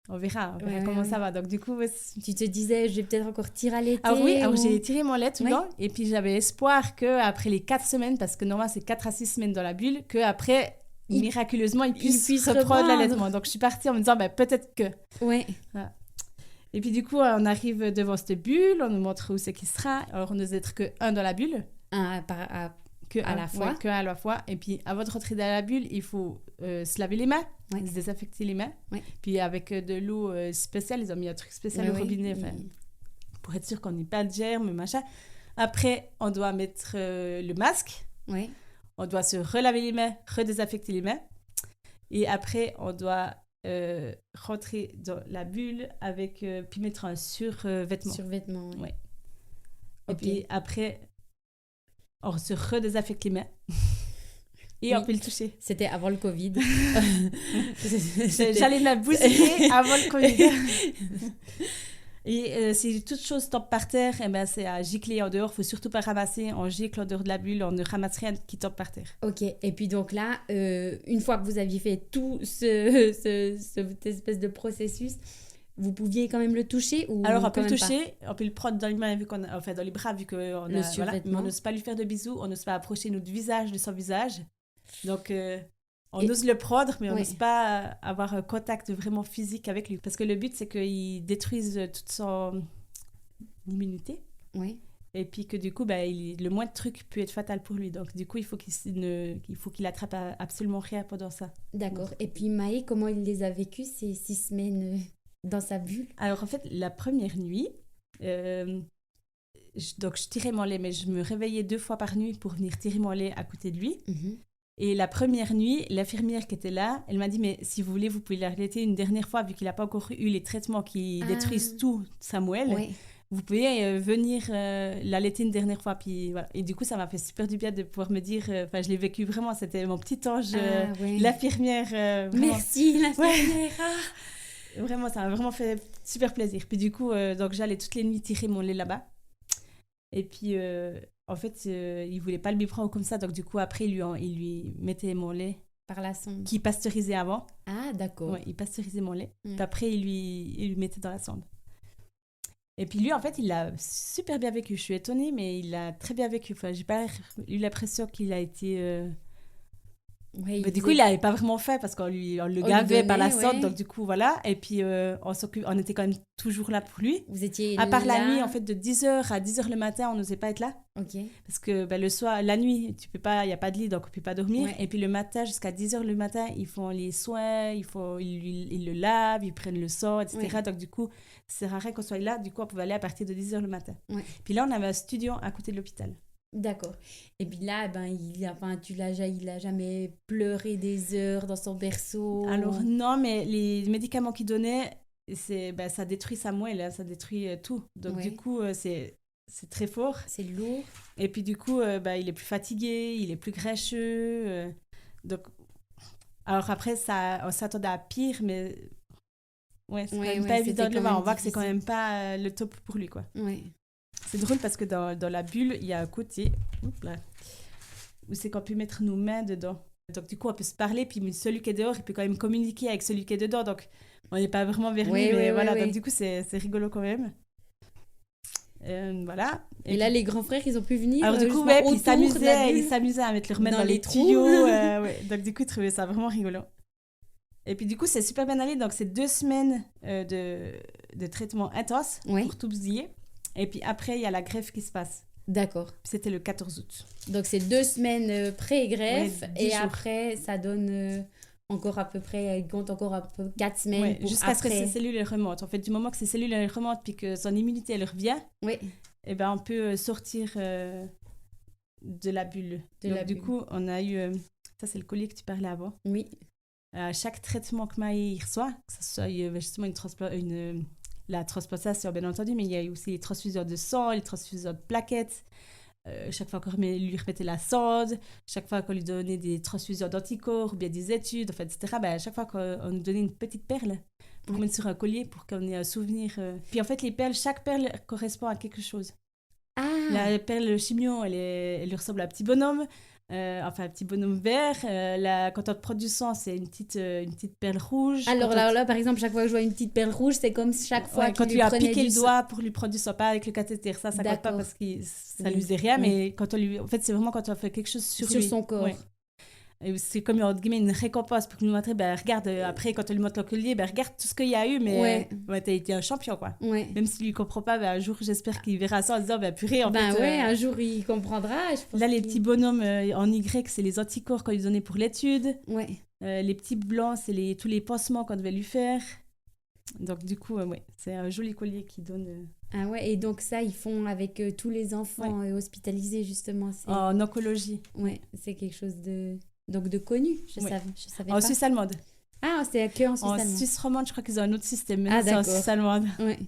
on verra comment ça va. Donc du coup tu te disais je vais peut-être encore tirer à l'été. Ah oui, alors j'ai tiré mon lait tout le long et puis j'avais espoir qu'après les 4 semaines, parce que normalement c'est 4 à 6 semaines dans la bulle, qu'après miraculeusement il puisse reprendre l'allaitement. Donc je suis partie en me disant peut-être que. Voilà. Et puis du coup, on arrive devant cette bulle, on nous montre où c'est qu'il sera. Alors, on ne doit être qu'un dans la bulle. À la fois. Qu'un à la fois. Et puis, avant de rentrer dans la bulle, il faut se laver les mains, se désinfecter les mains. Puis, avec de l'eau spéciale, ils ont mis un truc spécial au robinet, pour être sûr qu'on n'ait pas de germes, machin. Après, on doit mettre le masque. On doit se relaver les mains, redésinfecter les mains. Et après, on doit... rentrer dans la bulle avec puis mettre un survêtement. Survêtement, oui. Et puis après, on se redésinfecte les mains et on peut le toucher. C'était avant le Covid. J'allais la bousiller avant le Covid. Et si toute chose tombe par terre, c'est à gicler en dehors. Il ne faut surtout pas ramasser. On gicle en dehors de la bulle. On ne ramasse rien qui tombe par terre. Ok. Et puis donc là, une fois que vous aviez fait tout cette espèce de processus, vous pouviez quand même le toucher ou alors on peut le toucher, on peut le prendre dans les mains, dans les bras vu qu'on a le survêtement. Mais on n'ose pas lui faire de bisous, on n'ose pas approcher notre visage de son visage. Donc On ose le prendre, mais on n'ose pas avoir un contact vraiment physique avec lui. Parce que le but, c'est qu'il détruise toute son immunité. Oui. Et puis que du coup, le moindre truc peut être fatal pour lui. Donc du coup, il faut qu'il attrape absolument rien pendant ça. D'accord. Et puis Maë, comment il les a vécues ces 6 semaines dans sa bulle? Alors en fait, la première nuit, donc je tirais mon lait, mais je me réveillais 2 fois par nuit pour venir tirer mon lait à côté de lui. Mm-hmm. Et la première nuit, l'infirmière qui était là, elle m'a dit, mais si vous voulez, vous pouvez l'arrêter une dernière fois, vu qu'il n'a pas encore eu les traitements qui détruisent tout Samuel. Oui. Vous pouvez venir l'allaiter une dernière fois. Puis, voilà. Et du coup, ça m'a fait super du bien de pouvoir me dire... je l'ai vécu vraiment. C'était mon petit ange, l'infirmière. Merci, l'infirmière. Ouais. Vraiment, ça m'a vraiment fait super plaisir. Puis du coup, donc, j'allais toutes les nuits tirer mon lait là-bas. Et puis, en fait, il ne voulait pas le biberon comme ça. Donc du coup, après, il lui mettait mon lait. Par la sonde. Qui pasteurisait avant. Ah, d'accord. Ouais, il pasteurisait mon lait. Puis après, il lui mettait dans la sonde. Et puis lui, en fait, il l'a super bien vécu. Je suis étonnée, mais il l'a très bien vécu. Enfin, j'ai pas eu l'impression qu'il a été... du coup, il l'avait pas vraiment fait parce qu'on le gavait par la sonde. Donc du coup, voilà. Et puis, on était quand même toujours là pour lui. Vous étiez à part là... la nuit, en fait, de 10h à 10h le matin, on n'osait pas être là. Ok. Parce que le soir, la nuit, il n'y a pas de lit, donc on ne peut pas dormir. Ouais. Et puis le matin, jusqu'à 10h le matin, ils font les soins, ils le lavent, ils prennent le sang, etc. Ouais. Donc du coup, ça sert à rien qu'on soit là. Du coup, on pouvait aller à partir de 10h le matin. Ouais. Puis là, on avait un studio à côté de l'hôpital. D'accord. Et puis là, il a jamais pleuré des heures dans son berceau? Alors non, mais les médicaments qu'il donnait, ça détruit sa moelle, ça détruit tout. Donc du coup, c'est très fort. C'est lourd. Et puis du coup, il est plus fatigué, il est plus grincheux. Donc, alors après, on s'attendait à pire, mais c'est quand même pas évident de le voir. On voit que c'est quand même pas le top pour lui, quoi. Ouais. C'est drôle parce que dans la bulle, il y a un côté où c'est qu'on peut mettre nos mains dedans. Donc du coup, on peut se parler, puis celui qui est dehors, il peut quand même communiquer avec celui qui est dedans. Donc on n'est pas vraiment vers lui, mais voilà. Donc du coup, c'est rigolo quand même. Voilà. Et là, les grands frères, ils ont pu venir. Alors du coup, puis ils s'amusaient à mettre leurs mains dans les tuyaux. Donc du coup, ils trouvaient ça vraiment rigolo. Et puis du coup, c'est super bien allé. Donc c'est 2 semaines de traitement intense pour tout bousiller. Et puis après, il y a la greffe qui se passe. D'accord. C'était le 14 août. Donc c'est 2 semaines pré-greffe. Et jours. Après, ça donne encore à peu près, il compte encore à peu 4 semaines. Pour jusqu'à ce que ces cellules remontent. En fait, du moment que ces cellules remontent puis que son immunité elle revient, et on peut sortir de la bulle. Donc du coup, on a eu... ça, c'est le collier que tu parlais avant. Oui. Chaque traitement que Maë reçoit, que ce soit justement la transplantation, bien entendu, mais il y a aussi les transfusions de sang, les transfusions de plaquettes. Chaque fois qu'on lui remettait la sonde, chaque fois qu'on lui donnait des transfusions d'anticorps ou bien des études, en fait, etc., chaque fois qu'on nous donnait une petite perle pour mettre sur un collier pour qu'on ait un souvenir. Puis en fait, chaque perle correspond à quelque chose. Ah. La perle chimio, elle lui ressemble à un petit bonhomme. Un petit bonhomme vert. Quand on prend du sang, c'est une petite perle rouge. Alors là, par exemple, chaque fois que je vois une petite perle rouge, c'est comme chaque fois qu'il lui prenait piqué le doigt pour lui prendre du sang, pas avec le cathéter. Ça compte pas parce que ça lui faisait rien, mais quand on lui... En fait, c'est vraiment quand on fait quelque chose sur son corps. Ouais. Et c'est comme entre guillemets une récompense pour nous montrer, regarde, après quand on lui montre le collier, regarde tout ce qu'il y a eu, mais t'as été un champion, quoi. Ouais. Même s'il lui comprend pas, un jour j'espère qu'il verra ça en disant, purée, en fait... un jour il comprendra. Je pense là, les petits bonhommes en Y, c'est les anticorps qu'on lui donnait pour l'étude. Ouais. Les petits blancs, c'est tous les pansements qu'on devait lui faire. Donc du coup, c'est un joli collier qui donne... Ah ouais, et donc ça, ils font avec tous les enfants hospitalisés, justement. En oncologie. Ouais, c'est quelque chose de connu, je savais pas. En Suisse allemande. Ah, c'est que en Suisse allemande. En Suisse romande, je crois qu'ils ont un autre système, mais c'est d'accord. en Suisse allemande. Ouais.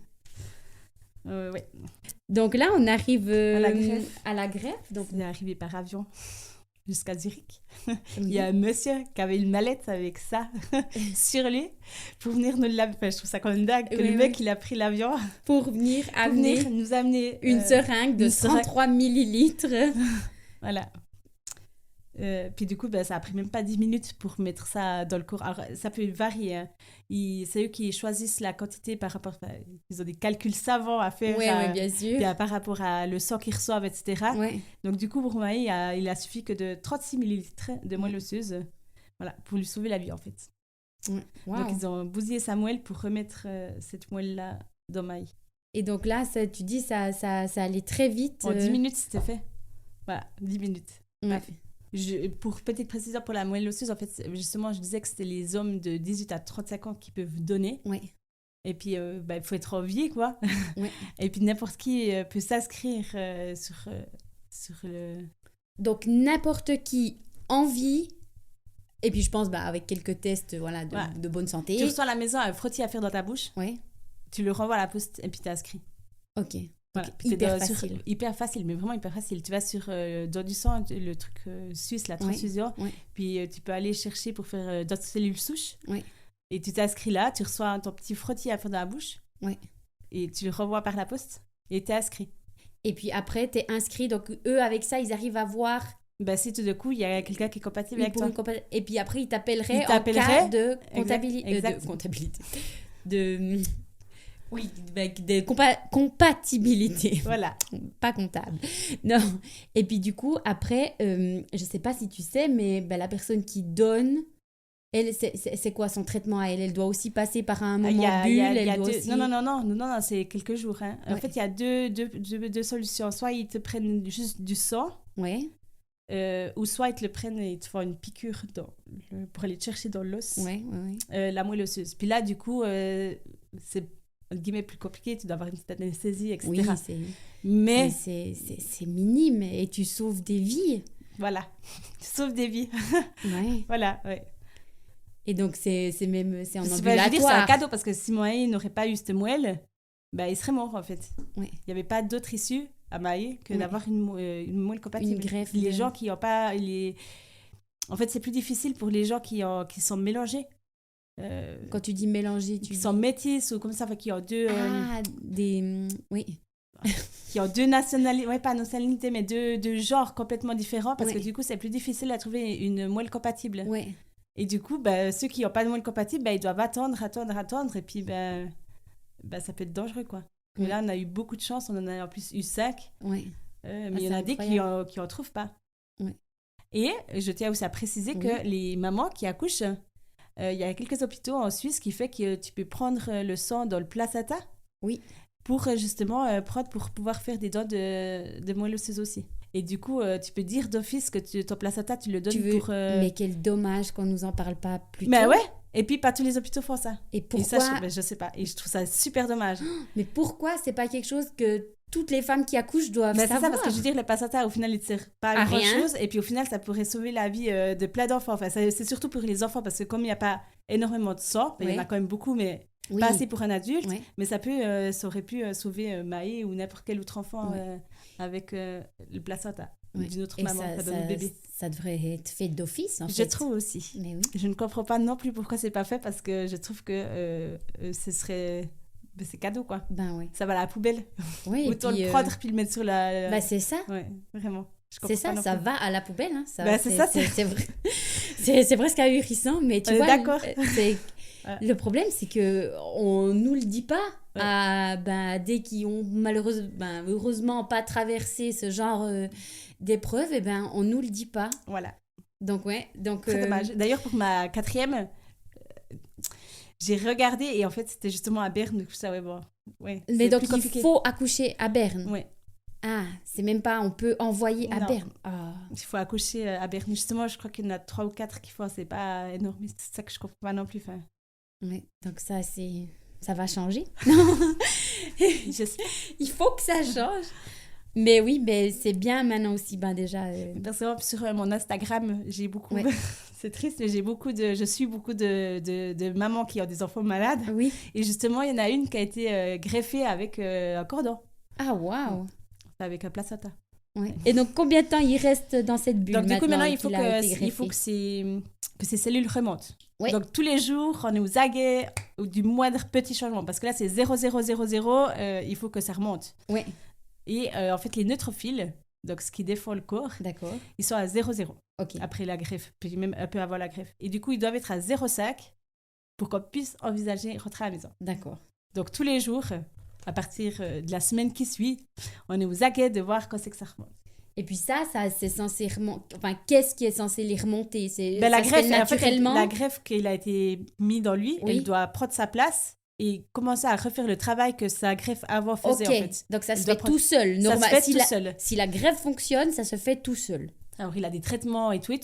Donc là, on arrive à la greffe. Donc on est arrivé par avion jusqu'à Zurich. Il y a un monsieur qui avait une mallette avec ça sur lui pour venir nous l'amener. Enfin, je trouve ça quand même dingue que le mec, il a pris l'avion pour venir nous amener une seringue de 103 millilitres. Voilà. Puis du coup, ça a pris même pas 10 minutes pour mettre ça dans le corps. Alors, ça peut varier. Hein. C'est eux qui choisissent la quantité par rapport... ils ont des calculs savants à faire. Oui, bien sûr. Par rapport à le sang qu'ils reçoivent, etc. Ouais. Donc du coup, pour Maë, il a suffi que de 36 millilitres de moelle osseuse Voilà, pour lui sauver la vie, en fait. Ouais. Wow. Donc, ils ont bousillé sa moelle pour remettre cette moelle-là dans Maï. Et donc là, tu dis ça allait très vite. En 10 minutes, c'était fait. Voilà, 10 minutes. Ouais. Pour petite précision pour la moelle osseuse, en fait, justement, je disais que c'était les hommes de 18 à 35 ans qui peuvent donner. Ouais. Et puis, il faut être en vie, quoi. Ouais. Et puis, n'importe qui peut s'inscrire sur le... Donc, n'importe qui en vie. Et puis, je pense, avec quelques tests de bonne santé. Tu reçois à la maison un frottis à faire dans ta bouche. Ouais. Tu le renvoies à la poste et puis t'es inscrit. Ok. Voilà. Hyper facile. Hyper facile, mais vraiment hyper facile. Tu vas sur Don du sang, le truc suisse, la transfusion. Ouais. Puis tu peux aller chercher pour faire d'autres cellules souches. Ouais. Et tu t'inscris là, tu reçois ton petit frottis à faire dans la bouche. Ouais. Et tu le renvoies par la poste et t'es inscrit. Et puis après, t'es inscrit. Donc, eux, avec ça, ils arrivent à voir... Si tout de coup, il y a quelqu'un qui est compatible avec toi. Et puis après, ils t'appelleraient en cas de comptabilité. Oui, de compatibilité. Voilà. Pas comptable. Non. Et puis du coup, après, je sais pas si tu sais, mais la personne qui donne, elle, c'est quoi son traitement à elle? Elle doit aussi passer par un moment bulle. Aussi... Non, c'est quelques jours. Hein. Ouais. En fait, il y a deux solutions. Soit ils te prennent juste du sang. Ouais. Ou soit ils te le prennent et ils te font une piqûre pour aller te chercher dans l'os. Ouais. La moelle osseuse. Puis là, du coup, c'est entre guillemets plus compliqué, tu dois avoir une petite anesthésie, etc. Oui, mais c'est minime et tu sauves des vies. Voilà, tu sauves des vies. Ouais. Voilà, ouais. Et donc, c'est en ambulatoire. Je veux dire, c'est un cadeau parce que si Maë n'aurait pas eu cette moelle, il serait mort en fait. Ouais. Il n'y avait pas d'autre issue à Maë que d'avoir une moelle compatible. Une greffe. Les gens qui n'ont pas... En fait, c'est plus difficile pour les gens qui sont mélangés. Quand tu dis mélanger, qui sont métis ou comme ça, qui ont deux... oui. qui ont deux nationalités, pas nationalités, mais deux genres complètement différents, parce que du coup, c'est plus difficile à trouver une moelle compatible. Ouais. Et du coup, ceux qui n'ont pas de moelle compatible, ils doivent attendre, et puis ça peut être dangereux, quoi. Mais là, on a eu beaucoup de chance, on en a en plus eu 5, mais il y en a des qui en trouvent pas. Ouais. Et je tiens aussi à préciser que les mamans qui accouchent, il y a quelques hôpitaux en Suisse qui fait que tu peux prendre le sang dans le placenta. Oui. Pour justement pour pouvoir faire des dons de moelle osseuse aussi. Et du coup, tu peux dire d'office que ton placenta, tu le donnes pour... Mais quel dommage qu'on nous en parle pas plus tôt. Mais ouais. Et puis, pas tous les hôpitaux font ça. Et pourquoi... Et ça, je sais pas. Et je trouve ça super dommage. Mais pourquoi c'est pas quelque chose que toutes les femmes qui accouchent doivent savoir? C'est ça, parce que je veux dire, le placenta, au final, il ne sert pas à grand-chose. Et puis, au final, ça pourrait sauver la vie de plein d'enfants. Enfin, c'est surtout pour les enfants, parce que comme il n'y a pas énormément de sang, il y en a quand même beaucoup, mais pas assez pour un adulte. Mais ça aurait pu sauver Maë ou n'importe quel autre enfant avec le placenta d'une autre maman, d'un bébé. Ça devrait être fait d'office, en fait. Je trouve aussi. Mais oui. Je ne comprends pas non plus pourquoi c'est pas fait, parce que je trouve que ce serait... c'est cadeau, quoi. Ouais. Ça va à la poubelle. Oui, autant le prendre puis le mettre sur la... c'est ça. Ouais, vraiment. C'est ça, ça va à la poubelle. Hein. C'est vrai. C'est presque ahurissant, mais tu vois... D'accord. Le problème, c'est qu'on ne nous le dit pas dès qu'ils ont heureusement pas traversé ce genre d'épreuve, on ne nous le dit pas. Voilà. Donc, très dommage. D'ailleurs, pour ma 4e, j'ai regardé et en fait, c'était justement à Berne. Mais donc, il faut accoucher à Berne. Oui. Ah, c'est même pas, on peut envoyer à Berne. Il faut accoucher à Berne. Justement, je crois qu'il y en a 3 ou 4 qui font, c'est pas énorme. C'est ça que je comprends pas non plus. Oui, donc ça va changer. J'espère. Il faut que ça change. Mais oui, c'est bien maintenant aussi, déjà. Personnellement, sur mon Instagram, j'ai beaucoup... c'est triste, mais je suis beaucoup de mamans qui ont des enfants malades. Oui. Et justement, il y en a une qui a été greffée avec un cordon. Ah, waouh. Avec un placenta. Ouais. Et donc, combien de temps il reste dans cette bulle? Donc, du coup, maintenant, il faut que ces cellules remontent. Ouais. Donc, tous les jours, on est aux aguets du moindre petit changement. Parce que là, c'est 0,000, il faut que ça remonte. Oui. Et en fait, les neutrophiles, donc ce qui défend le corps, ils sont à 0,0 après la greffe, puis même un peu avant la greffe. Et du coup, ils doivent être à 0,5 pour qu'on puisse envisager rentrer à la maison. D'accord. Donc, tous les jours... à partir de la semaine qui suit, on est aux aguets de voir quand c'est que ça remonte. Et puis ça c'est censé remonter. Enfin, qu'est-ce qui est censé les remonter? Ben, la ça se greffe, fait naturellement. la greffe qu'il a été mis dans lui, Oui. elle doit prendre sa place et commencer à refaire le travail que sa greffe avant faisait, Ok, en fait. donc ça Elle se doit fait prendre- tout seul. Ça se fait tout seul. Si la greffe fonctionne, ça se fait tout seul. Alors, il a des traitements et tout,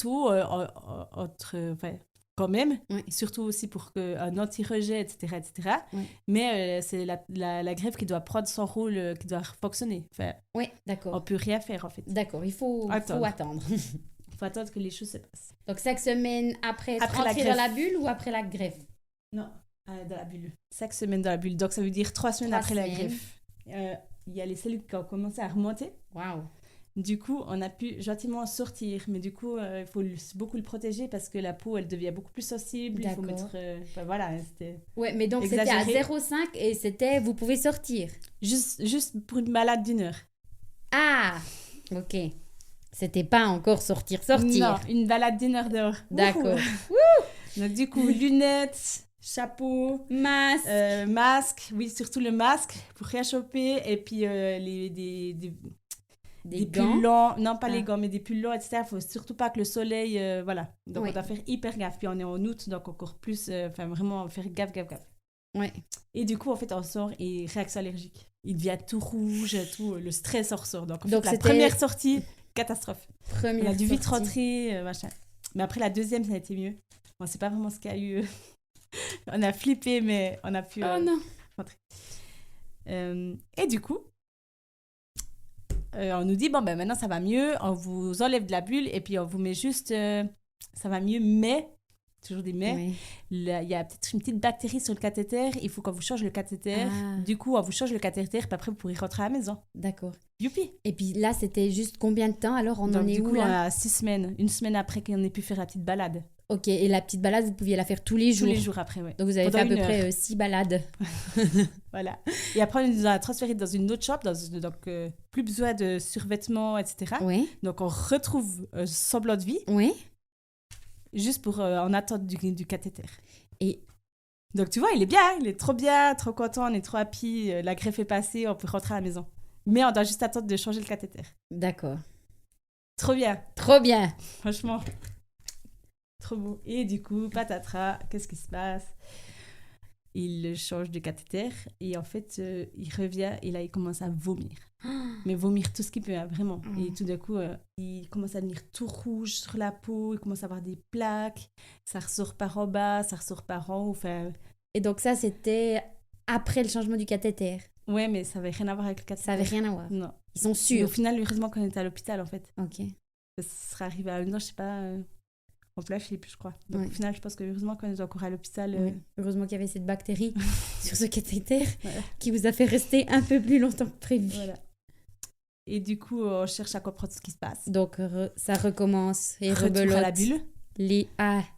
quand même. Oui. Surtout aussi pour un anti-rejet, etc., etc. Oui. Mais c'est la greffe qui doit prendre son rôle, qui doit fonctionner. Enfin, Oui, on d'accord. peut rien faire, en fait. D'accord, il faut attendre. Il faut attendre que les choses se passent. Donc 5 semaines après être Après la entré dans la greffe. bulle ou après la greffe? Non, dans la bulle. 5 semaines dans la bulle. Donc, ça veut dire 3 semaines 3 après la semaines. greffe. Il y a les cellules qui ont commencé à remonter. Waouh. Du coup, on a pu gentiment sortir. Mais du coup, il faut beaucoup le protéger parce que la peau, elle devient beaucoup plus sensible. Il faut D'accord. mettre... voilà, c'était... Ouais, mais donc c'était à Exagéré. 0,5 et c'était vous pouvez sortir. Juste pour une balade d'1 heure. Ah, ok. C'était pas encore sortir. Non, une balade d'1 heure dehors. D'accord. Wouhou. Donc, du coup, lunettes, chapeau, Masque. masque. Oui, surtout le masque pour rien choper. Et puis, des gants. pulls longs. Non, pas Ah. les gants, mais des pulls longs, etc. Il ne faut surtout pas que le soleil... voilà. Donc, Oui. on doit faire hyper gaffe. Puis, on est en août, donc encore plus... vraiment faire gaffe. Ouais. Et du coup, en fait, on sort et réaction allergique. Il devient tout rouge, tout, le stress en ressort. Donc, en Donc, fait, la c'était- première sortie, catastrophe. Première On a dû vite sortie. rentrer, machin. Mais après, la deuxième, ça a été mieux. Bon, c'est pas vraiment ce qu'il y a eu. On a flippé, mais on a pu Oh non. rentrer. Et du coup, on nous dit, bon, ben maintenant, ça va mieux. On vous enlève de la bulle et puis on vous met juste... ça va mieux, mais... Toujours des mais. Oui. Il y a peut-être une petite bactérie sur le cathéter. Il faut qu'on vous change le cathéter. Ah. Du coup, on vous change le cathéter. Puis après, vous pourrez rentrer à la maison. D'accord. Youpi! Et puis là, c'était juste combien de temps alors? On Donc, en est du où coup, on là? a 6 semaines. Une semaine après qu'on ait pu faire la petite balade. Ok, et la petite balade, vous pouviez la faire tous les Tous jours? les jours après, ouais. Donc vous avez Pendant fait à peu 1 heure. près 6 balades. Voilà. Et après, on nous a transférés dans une autre chambre. Donc, plus besoin de survêtements, etc. Oui, Donc, on retrouve semblant de vie. oui. Juste pour en attente du cathéter. Et Donc, tu vois, il est bien. Il est trop bien, trop content. On est trop happy. La greffe est passée. On peut rentrer à la maison. Mais on doit juste attendre de changer le cathéter. d'accord. Trop bien. Trop bien. Franchement, trop beau. Et du coup, patatras, qu'est-ce qui se passe? Il change de cathéter et en fait, il revient et là, il commence à vomir. Mais vomir tout ce qu'il peut, hein, vraiment. Et tout d'un coup, il commence à devenir tout rouge sur la peau, il commence à avoir des plaques, ça ressort par en bas, ça ressort par en haut. Enfin, Et donc ça, c'était après le changement du cathéter. ouais, mais ça n'avait rien à voir avec le cathéter. Ça avait rien à voir. Non. Ils sont Et au sûrs. final, heureusement qu'on était à l'hôpital, en fait. Ok. Ça serait arrivé à une heure, je sais pas... En flash, je sais plus, je crois. Donc, Ouais. au final, je pense que heureusement qu'on est encore à l'hôpital. Oui. Heureusement qu'il y avait cette bactérie sur ce cathéter Ouais. qui vous a fait rester un peu plus longtemps que prévu. Voilà. Et du coup, on cherche à comprendre ce qui se passe. Donc ça recommence et Retour rebelote. à la bulle.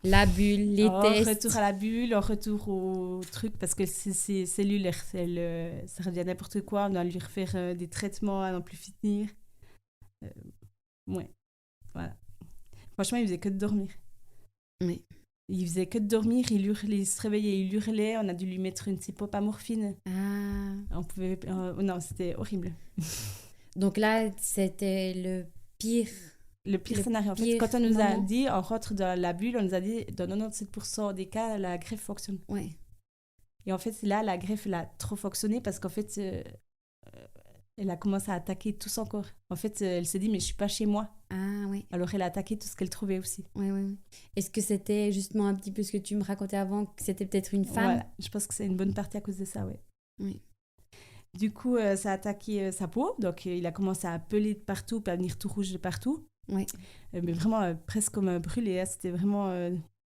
La bulle, les tests. Retour à la bulle, retour au truc, parce que ces cellules, ça revient n'importe quoi. On doit lui refaire des traitements à n'en plus finir. Ouais, voilà. Franchement, il faisait que de dormir. Oui. Il faisait que de dormir, il hurlait, il se réveillait, il hurlait. On a dû lui mettre une CPAP à morphine. Ah. On pouvait... non, c'était horrible. Donc là, c'était le pire. Le pire scénario, en fait, pire quand on nous a moment. dit, on rentre dans la bulle, on nous a dit, dans 97% des cas, la greffe fonctionne. Ouais. Et en fait, là, la greffe, elle a trop fonctionné parce qu'en fait, elle a commencé à attaquer tout son corps. En fait, elle s'est dit, mais je suis pas chez moi. Ah oui. Alors, elle a attaqué tout ce qu'elle trouvait aussi. Ouais, ouais. Est-ce que c'était justement un petit peu ce que tu me racontais avant, que c'était peut-être une femme? Voilà. Je pense que c'est une bonne partie à cause de ça, ouais. Oui. Du coup, ça a attaqué sa peau. Donc, il a commencé à peler de partout, puis à venir tout rouge de partout. Oui. Mais vraiment, presque comme brûlé. Hein. C'était vraiment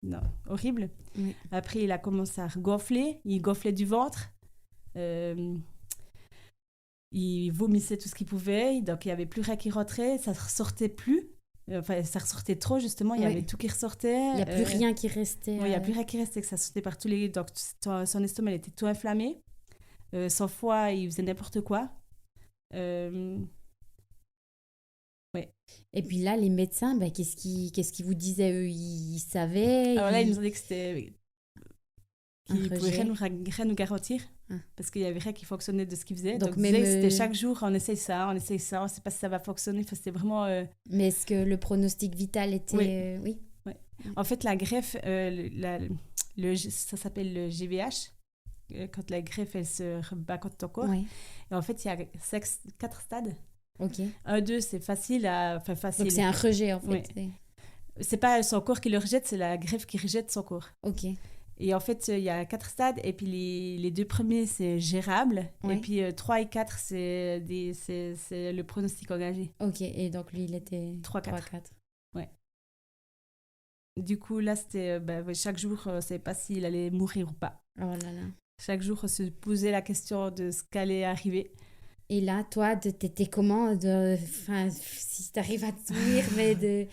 non, horrible. Oui. Après, il a commencé à gonfler. Il gonflait du ventre. Il vomissait tout ce qu'il pouvait. Donc, il n'y avait plus rien qui rentrait. Ça ne ressortait plus. Enfin, ça ressortait trop, justement. Il y Oui. avait tout qui ressortait. Il n'y a plus rien qui restait. Oui, il n'y a plus rien qui restait, que ça sortait par tous les... Donc, son estomac, il était tout inflammé. Son foie, il faisait n'importe quoi. Ouais. Et puis là, les médecins, ben, qu'est-ce qu'ils vous disaient, eux? Ils savaient? Alors là, ils nous ont dit que c'était... qu'ils ne Un pouvaient rejet. rien nous garantir. Parce qu'il y avait rien qui fonctionnait de ce qu'il faisait. Donc même, c'était chaque jour, on essaye ça, on ne sait pas si ça va fonctionner. Enfin, c'était vraiment... Mais est-ce que le pronostic vital était... Oui. Ouais. En fait, la greffe, ça s'appelle le GVH. Quand la greffe, elle se rebat contre ton corps. Oui. Et en fait, il y a 4 stades. Ok. 1, 2, c'est facile. Donc c'est un rejet, en fait. Oui. C'est pas son corps qui le rejette, c'est la greffe qui rejette son corps. Ok. Et en fait, il y a 4 stades, et puis les 2 premiers, c'est gérable, et puis 3 et 4, c'est le pronostic engagé. Ok, et donc lui, il était 3-4. Ouais. Du coup, là, c'était chaque jour, on ne savait pas s'il allait mourir ou pas. Oh là là. Chaque jour, on se posait la question de ce qu'allait arriver. Et là, toi, t'étais comment si t'arrives à te souvenir, mais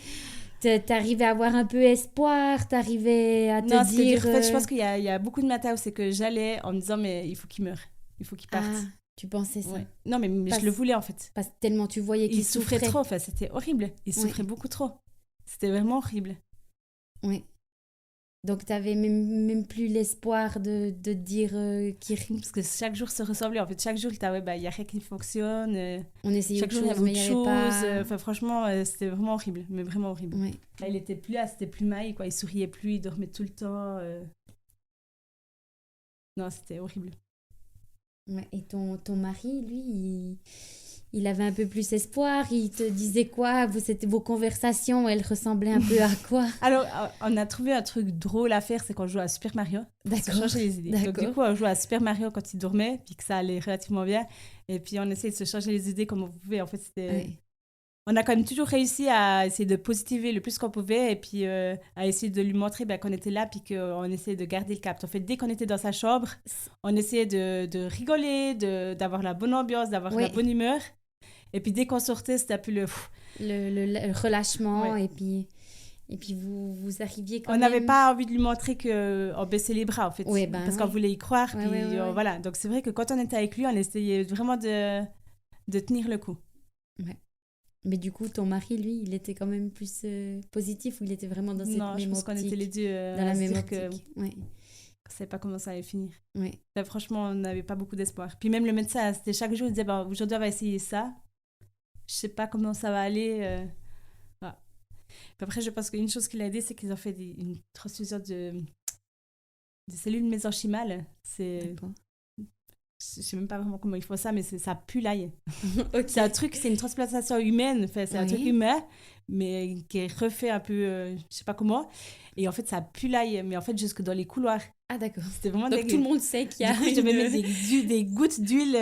t'arrivais à avoir un peu espoir, t'arrivais à te dire... Non, c'est-à-dire, en fait, je pense qu'il y a beaucoup de matins où c'est que j'allais en me disant, mais il faut qu'il meure, il faut qu'il parte. Ah, tu pensais ça? Ouais. Non, mais je le voulais, en fait. Parce que tellement tu voyais qu'il souffrait. Trop, enfin, c'était horrible. Il souffrait beaucoup trop. C'était vraiment horrible. Oui. Donc, t'avais même plus l'espoir de dire qu'il... Parce que chaque jour se ressemblait. En fait, chaque jour, il y a rien qui fonctionne. On essayait chaque jour, il y avait autre chose. Enfin, franchement, c'était vraiment horrible. Mais vraiment horrible. Oui. Là, il était plus là, c'était plus maille, quoi. Il souriait plus, il dormait tout le temps. Non, c'était horrible. Ouais. Et ton mari, lui, il avait un peu plus espoir. Il te disait quoi? Vos conversations, elles ressemblaient un peu à quoi? Alors, on a trouvé un truc drôle à faire, c'est qu'on jouait à Super Mario. D'accord. On changeait les idées. Donc, du coup, on jouait à Super Mario quand il dormait, puis que ça allait relativement bien. Et puis, on essayait de se changer les idées comme on pouvait. En fait, c'était... Ouais. On a quand même toujours réussi à essayer de positiver le plus qu'on pouvait, et puis à essayer de lui montrer qu'on était là, puis qu'on essayait de garder le cap. En fait, dès qu'on était dans sa chambre, on essayait de rigoler, d'avoir la bonne ambiance, d'avoir la bonne humeur. Et puis dès qu'on sortait, c'était un peu le relâchement, et puis vous arriviez quand même... On même... n'avait pas envie de lui montrer qu'on baissait les bras, en fait, parce qu'on voulait y croire. Voilà. Donc c'est vrai que quand on était avec lui, on essayait vraiment de tenir le coup. Ouais. Mais du coup, ton mari, lui, il était quand même plus positif, ou il était vraiment dans cette même optique? Non, je pense qu'on était les deux dans la même optique. On ne savait pas comment ça allait finir. Ouais. Enfin, franchement, on n'avait pas beaucoup d'espoir. Puis même le médecin, c'était chaque jour, il disait, aujourd'hui, on va essayer ça. Je ne sais pas comment ça va aller. Voilà. Puis après, je pense qu'une chose qui l'a aidé, c'est qu'ils ont fait une transfusion de cellules mésenchymales. D'accord. Je ne sais même pas vraiment comment ils font ça, mais ça pue l'ail. Okay. C'est un truc, c'est une transplantation humaine, enfin, c'est un truc humain, mais qui est refait un peu, je ne sais pas comment. Et en fait, ça pue l'ail, mais en fait, jusque dans les couloirs. Ah, d'accord. C'était vraiment donc, tout le monde sait qu'il y a... Du coup, je devais mettre des gouttes d'huile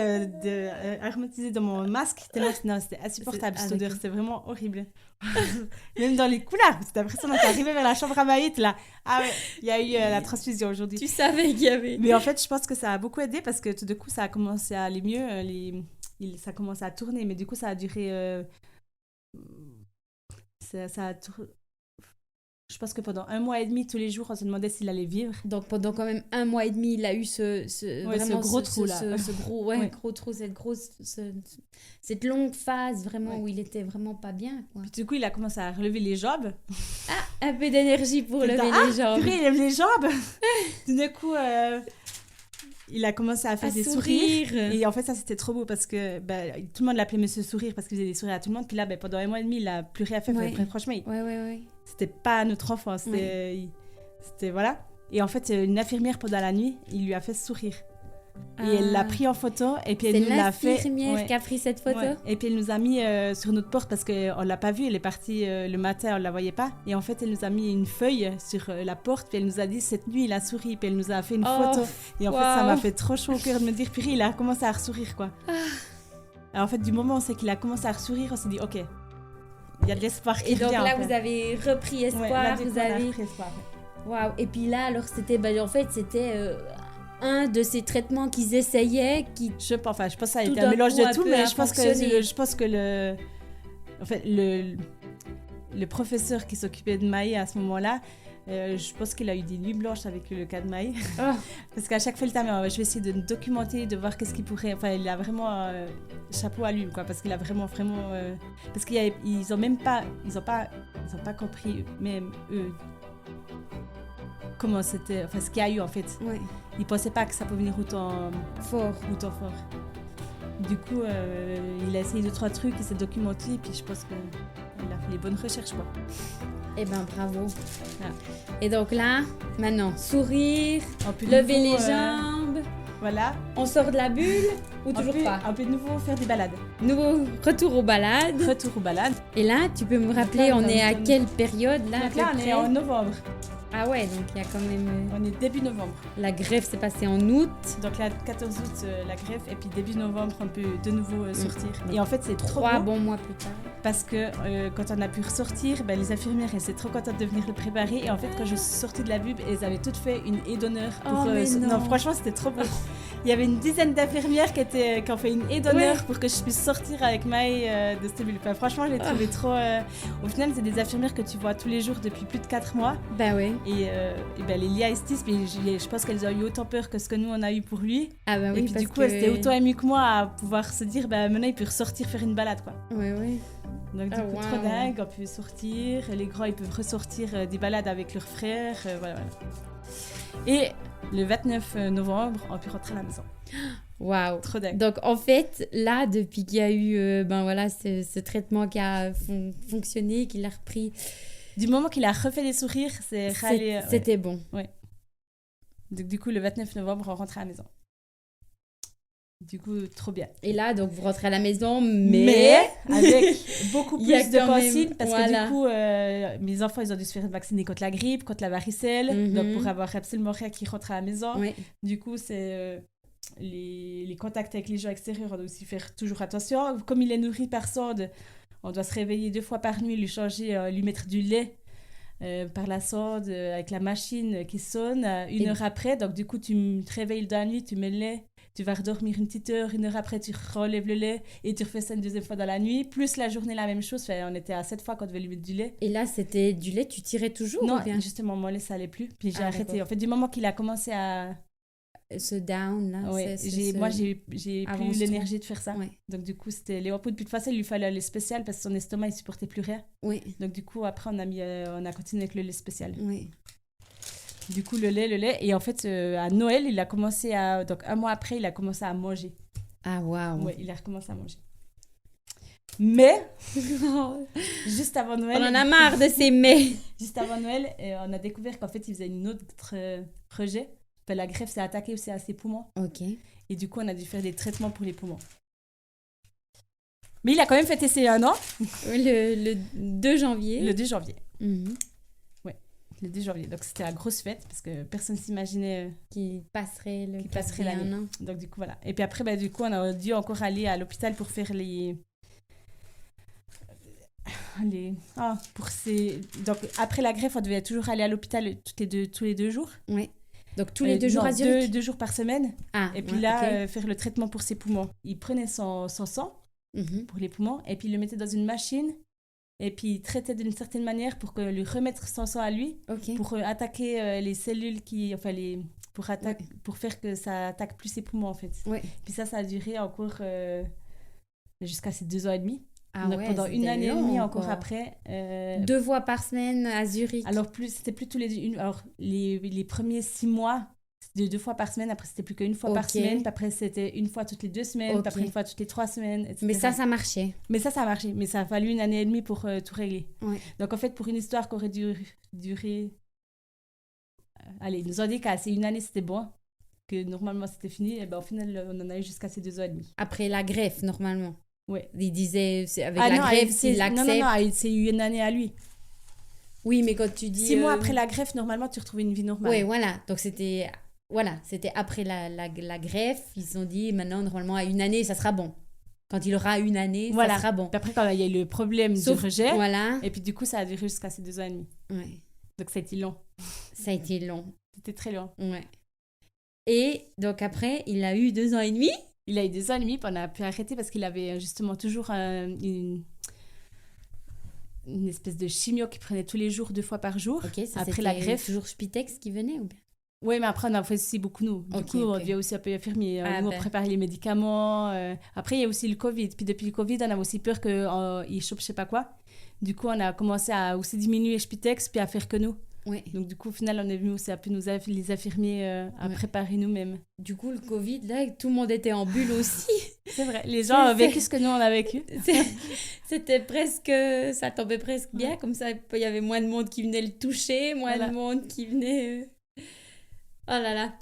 aromatisée dans mon masque. Non, c'était insupportable, cette odeur. C'était vraiment horrible. Même dans les couloirs. C'était impressionnant. T'es arrivé vers la chambre à Maït, là. Ah ouais, il y a eu la transfusion aujourd'hui. Tu savais qu'il y avait... Mais en fait, je pense que ça a beaucoup aidé, parce que tout de coup, ça a commencé à aller mieux. Ça a commencé à tourner. Mais du coup, ça a duré... Je pense que pendant 1 mois et demi, tous les jours, on se demandait s'il allait vivre. Donc, pendant quand même 1 mois et demi, il a eu ce gros trou, là. Ce gros, gros trou, cette longue phase, vraiment, où il était vraiment pas bien, quoi. Puis, du coup, il a commencé à relever les jambes. Ah, un peu d'énergie pour lever les jambes. Purée, il lève les jambes. Du coup, il a commencé à faire des sourires. Et en fait, ça, c'était trop beau, parce que tout le monde l'appelait Monsieur Sourire, parce qu'il faisait des sourires à tout le monde. Puis là, pendant 1 mois et demi, il n'a plus rien fait. Franchement, c'était pas notre enfant. C'était voilà. Et en fait, une infirmière, pendant la nuit, il lui a fait sourire. Et elle l'a pris en photo, et puis elle nous l'a fait... C'est l'infirmière qui a pris cette photo. Et puis elle nous a mis sur notre porte, parce qu'on l'a pas vue. Elle est partie le matin, on la voyait pas. Et en fait, elle nous a mis une feuille sur la porte, puis elle nous a dit, cette nuit, il a souri. Puis elle nous a fait une photo. Et en fait, ça m'a fait trop chaud au cœur de me dire, purée, il a commencé à ressourire, quoi. Alors en fait, du moment où c'est qu'il a commencé à ressourire, on s'est dit, ok, il y a de l'espoir qui revient. Et donc là, vous avez repris espoir. Vous avez repris espoir. Waouh. Et puis là, alors, c'était... en fait, c'était... un de ces traitements qu'ils essayaient, Je pense que ça a été un mélange de tout, mais je pense que le professeur qui s'occupait de Maï à ce moment-là, je pense qu'il a eu des nuits blanches avec le cas de Maï. Parce qu'à chaque fois, il dit, je vais essayer de me documenter, de voir qu'est-ce qu'il pourrait... Enfin, il a vraiment chapeau à lui, quoi, parce qu'il a vraiment... parce qu'ils ont pas compris, même eux, comment c'était, enfin ce qu'il y a eu en fait. Ouais. Il pensait pas que ça peut venir autant Fort. Du coup, il a essayé 2-3 trucs, il s'est documenté, et puis je pense qu'il a fait les bonnes recherches, quoi. Eh ben bravo. Voilà. Et donc là, maintenant, sourire, Un peu de lever nouveau, les jambes, Voilà. on sort de la bulle ou toujours pas? Un peu de nouveau faire des balades. Nouveau retour aux balades. Retour aux balades. Et là, tu peux me rappeler, là, on on est à donne- quelle période là à Donc peu là, on est près en novembre. Ah ouais, donc il y a quand même... On est début novembre. La grève s'est passée en août. Donc là, 14 août, la grève, et puis début novembre, on peut de nouveau sortir. Et en fait, c'est trop 3 beau. bons mois plus tard. Parce que quand on a pu ressortir, les infirmières elles étaient trop contentes de venir le préparer. Et en fait, quand je suis sortie de la bube, elles avaient toutes fait une haie d'honneur. mais non. Franchement, c'était trop beau. Il y avait une dizaine d'infirmières qui ont fait une haie d'honneur pour que je puisse sortir avec ma haie de cette bulle. Enfin, franchement, je l'ai trouvé trop... Au final, c'est des infirmières que tu vois tous les jours depuis plus de 4 mois. Bah ouais. Et les Lia Estis, je pense qu'elles ont eu autant peur que ce que nous, on a eu pour lui. Ah bah oui, et puis parce du coup, que... elles étaient autant émues que moi à pouvoir se dire, maintenant, il peut ressortir faire une balade, quoi. Ouais, ouais. Donc du coup, trop dingue, on peut sortir. Les grands, ils peuvent ressortir des balades avec leurs frères. Voilà. Et le 29 novembre, on peut rentrer à la maison. Waouh. Trop dingue. Donc en fait, là, depuis qu'il y a eu ce traitement qui a fonctionné, qu'il a repris... Du moment qu'il a refait des sourires, c'était bon. Ouais. Donc du coup, le 29 novembre, on rentre à la maison. Du coup, trop bien. Et là, donc, vous rentrez à la maison, mais avec beaucoup Il y a plus de quand même- consignes, parce voilà. que du coup, mes enfants, ils ont dû se faire vacciner contre la grippe, contre la varicelle, Mhm. donc pour avoir absolument rien qui rentre à la maison. Ouais. Du coup, c'est les contacts avec les gens extérieurs, on doit aussi faire toujours attention. Comme il est nourri par sonde, on doit se réveiller 2 fois par nuit, lui changer, lui mettre du lait par la sonde avec la machine qui sonne 1 heure après. Donc du coup, tu te réveilles dans la nuit, tu mets le lait, tu vas redormir une petite heure, 1 heure après, tu relèves le lait et tu refais ça une 2e fois dans la nuit. Plus la journée, la même chose. Enfin, on était à 7 fois quand on devait lui mettre du lait. Et là, c'était du lait, tu tirais toujours Non, ou bien justement, mon lait, ça allait plus. Puis j'ai Ah, arrêté. d'accord. En fait, du moment qu'il a commencé à... Ce down, là. Ouais, moi, j'ai plus avance-toi. l'énergie de faire ça. Ouais. Donc, du coup, c'était les repos. De toute façon, il lui fallait un lait spécial parce que son estomac, il supportait plus rien. Oui, Donc, du coup, après, on a continué avec le lait spécial. oui. Du coup, le lait. Et en fait, à Noël, il a commencé à... Donc, 1 mois après, il a commencé à manger. Ah, waouh. Ouais, il a recommencé à manger. Mais, juste avant Noël... On en a marre de ces mets. Juste avant Noël, on a découvert qu'en fait, il faisait une autre rejet. Enfin, la greffe s'est attaquée aussi à ses poumons. Ok. Et du coup, on a dû faire des traitements pour les poumons. Mais il a quand même fêté ses 1 an. Le 2 janvier. Le 2 janvier. Mhm. Le 2 janvier. Donc, c'était la grosse fête parce que personne ne s'imaginait Qui passerait le qu'il passerait l'année. 41 ans. Donc, du coup, voilà. Et puis après, du coup, on a dû encore aller à l'hôpital pour faire Donc, après la greffe, on devait toujours aller à l'hôpital tous les 2 jours. Oui. Donc, tous les 2 jours non, à Zurich. 2 jours par semaine. Ah, Et puis ouais, là, ok. faire le traitement pour ses poumons. Il prenait son sang Mhm. pour les poumons et puis il le mettait dans une machine et puis il traitait d'une certaine manière pour lui remettre son sang à lui, Ok. pour attaquer les cellules pour faire que ça attaque plus ses poumons en fait. Ouais. Puis ça a duré encore jusqu'à ces 2 ans et demi. Ah Donc ouais, pendant c'était 1 année et demie long, encore quoi. après. 2 fois par semaine à Zurich. Alors c'était plus tous les premiers 6 mois. C'était 2 fois par semaine, après c'était plus qu'1 fois par Ok. semaine, puis après c'était 1 fois toutes les 2 semaines, Ok. puis après 1 fois toutes les 3 semaines, etc. Mais ça marchait. Mais ça a marché. Mais ça a fallu 1 année et demie pour tout régler. Ouais. Donc, en fait, pour une histoire qui aurait duré... allez, ils nous ont dit qu'à ces 1 année, c'était bon. Que normalement, c'était fini. Et ben, au final, on en a eu jusqu'à ces 2 ans et demi. Après la greffe, normalement. Ouais. Il disait, avec Ah la non, greffe, c'est... s'il accepte. Non, c'est eu 1 année à lui. Oui, mais quand tu dis... 6 mois après la greffe, normalement, tu retrouves une vie normale. Oui, voilà. Donc, c'était après la greffe. Ils se sont dit, maintenant, normalement, à 1 année, ça sera bon. Quand il aura 1 année, Voilà. ça sera bon. Puis après, quand il y a eu le problème Sauf, du rejet, voilà. et puis du coup, ça a duré jusqu'à ces 2 ans et demi. Ouais. Donc, ça a été long. Ça a été long. C'était très long. Ouais. Et donc, après, il a eu 2 ans et demi. Il a eu 2 ans et demi, puis on a pu arrêter parce qu'il avait justement toujours une espèce de chimio qu'il prenait tous les jours, 2 fois par jour. Ok, ça, après la c'était greffe. toujours Spitex qui venait ou bien? Oui, mais après, on en fait aussi beaucoup, nous. Du Ok, coup, on ok. devient aussi un peu infirmier. Ah, Nous, on ben. prépare les médicaments. Après, il y a aussi le Covid. Puis depuis le Covid, on a aussi peur qu'il chope je sais pas quoi. Du coup, on a commencé à aussi diminuer Spitex, puis à faire que nous. Ouais. Donc, du coup, au final, on est venu aussi un peu les infirmiers à préparer nous-mêmes. Du coup, le Covid, là, tout le monde était en bulle aussi. C'est vrai, les gens ont vécu ce que nous, on a vécu. C'était presque... Ça tombait presque bien, comme ça, il y avait moins de monde qui venait le toucher, moins de monde qui venait... Oh là là.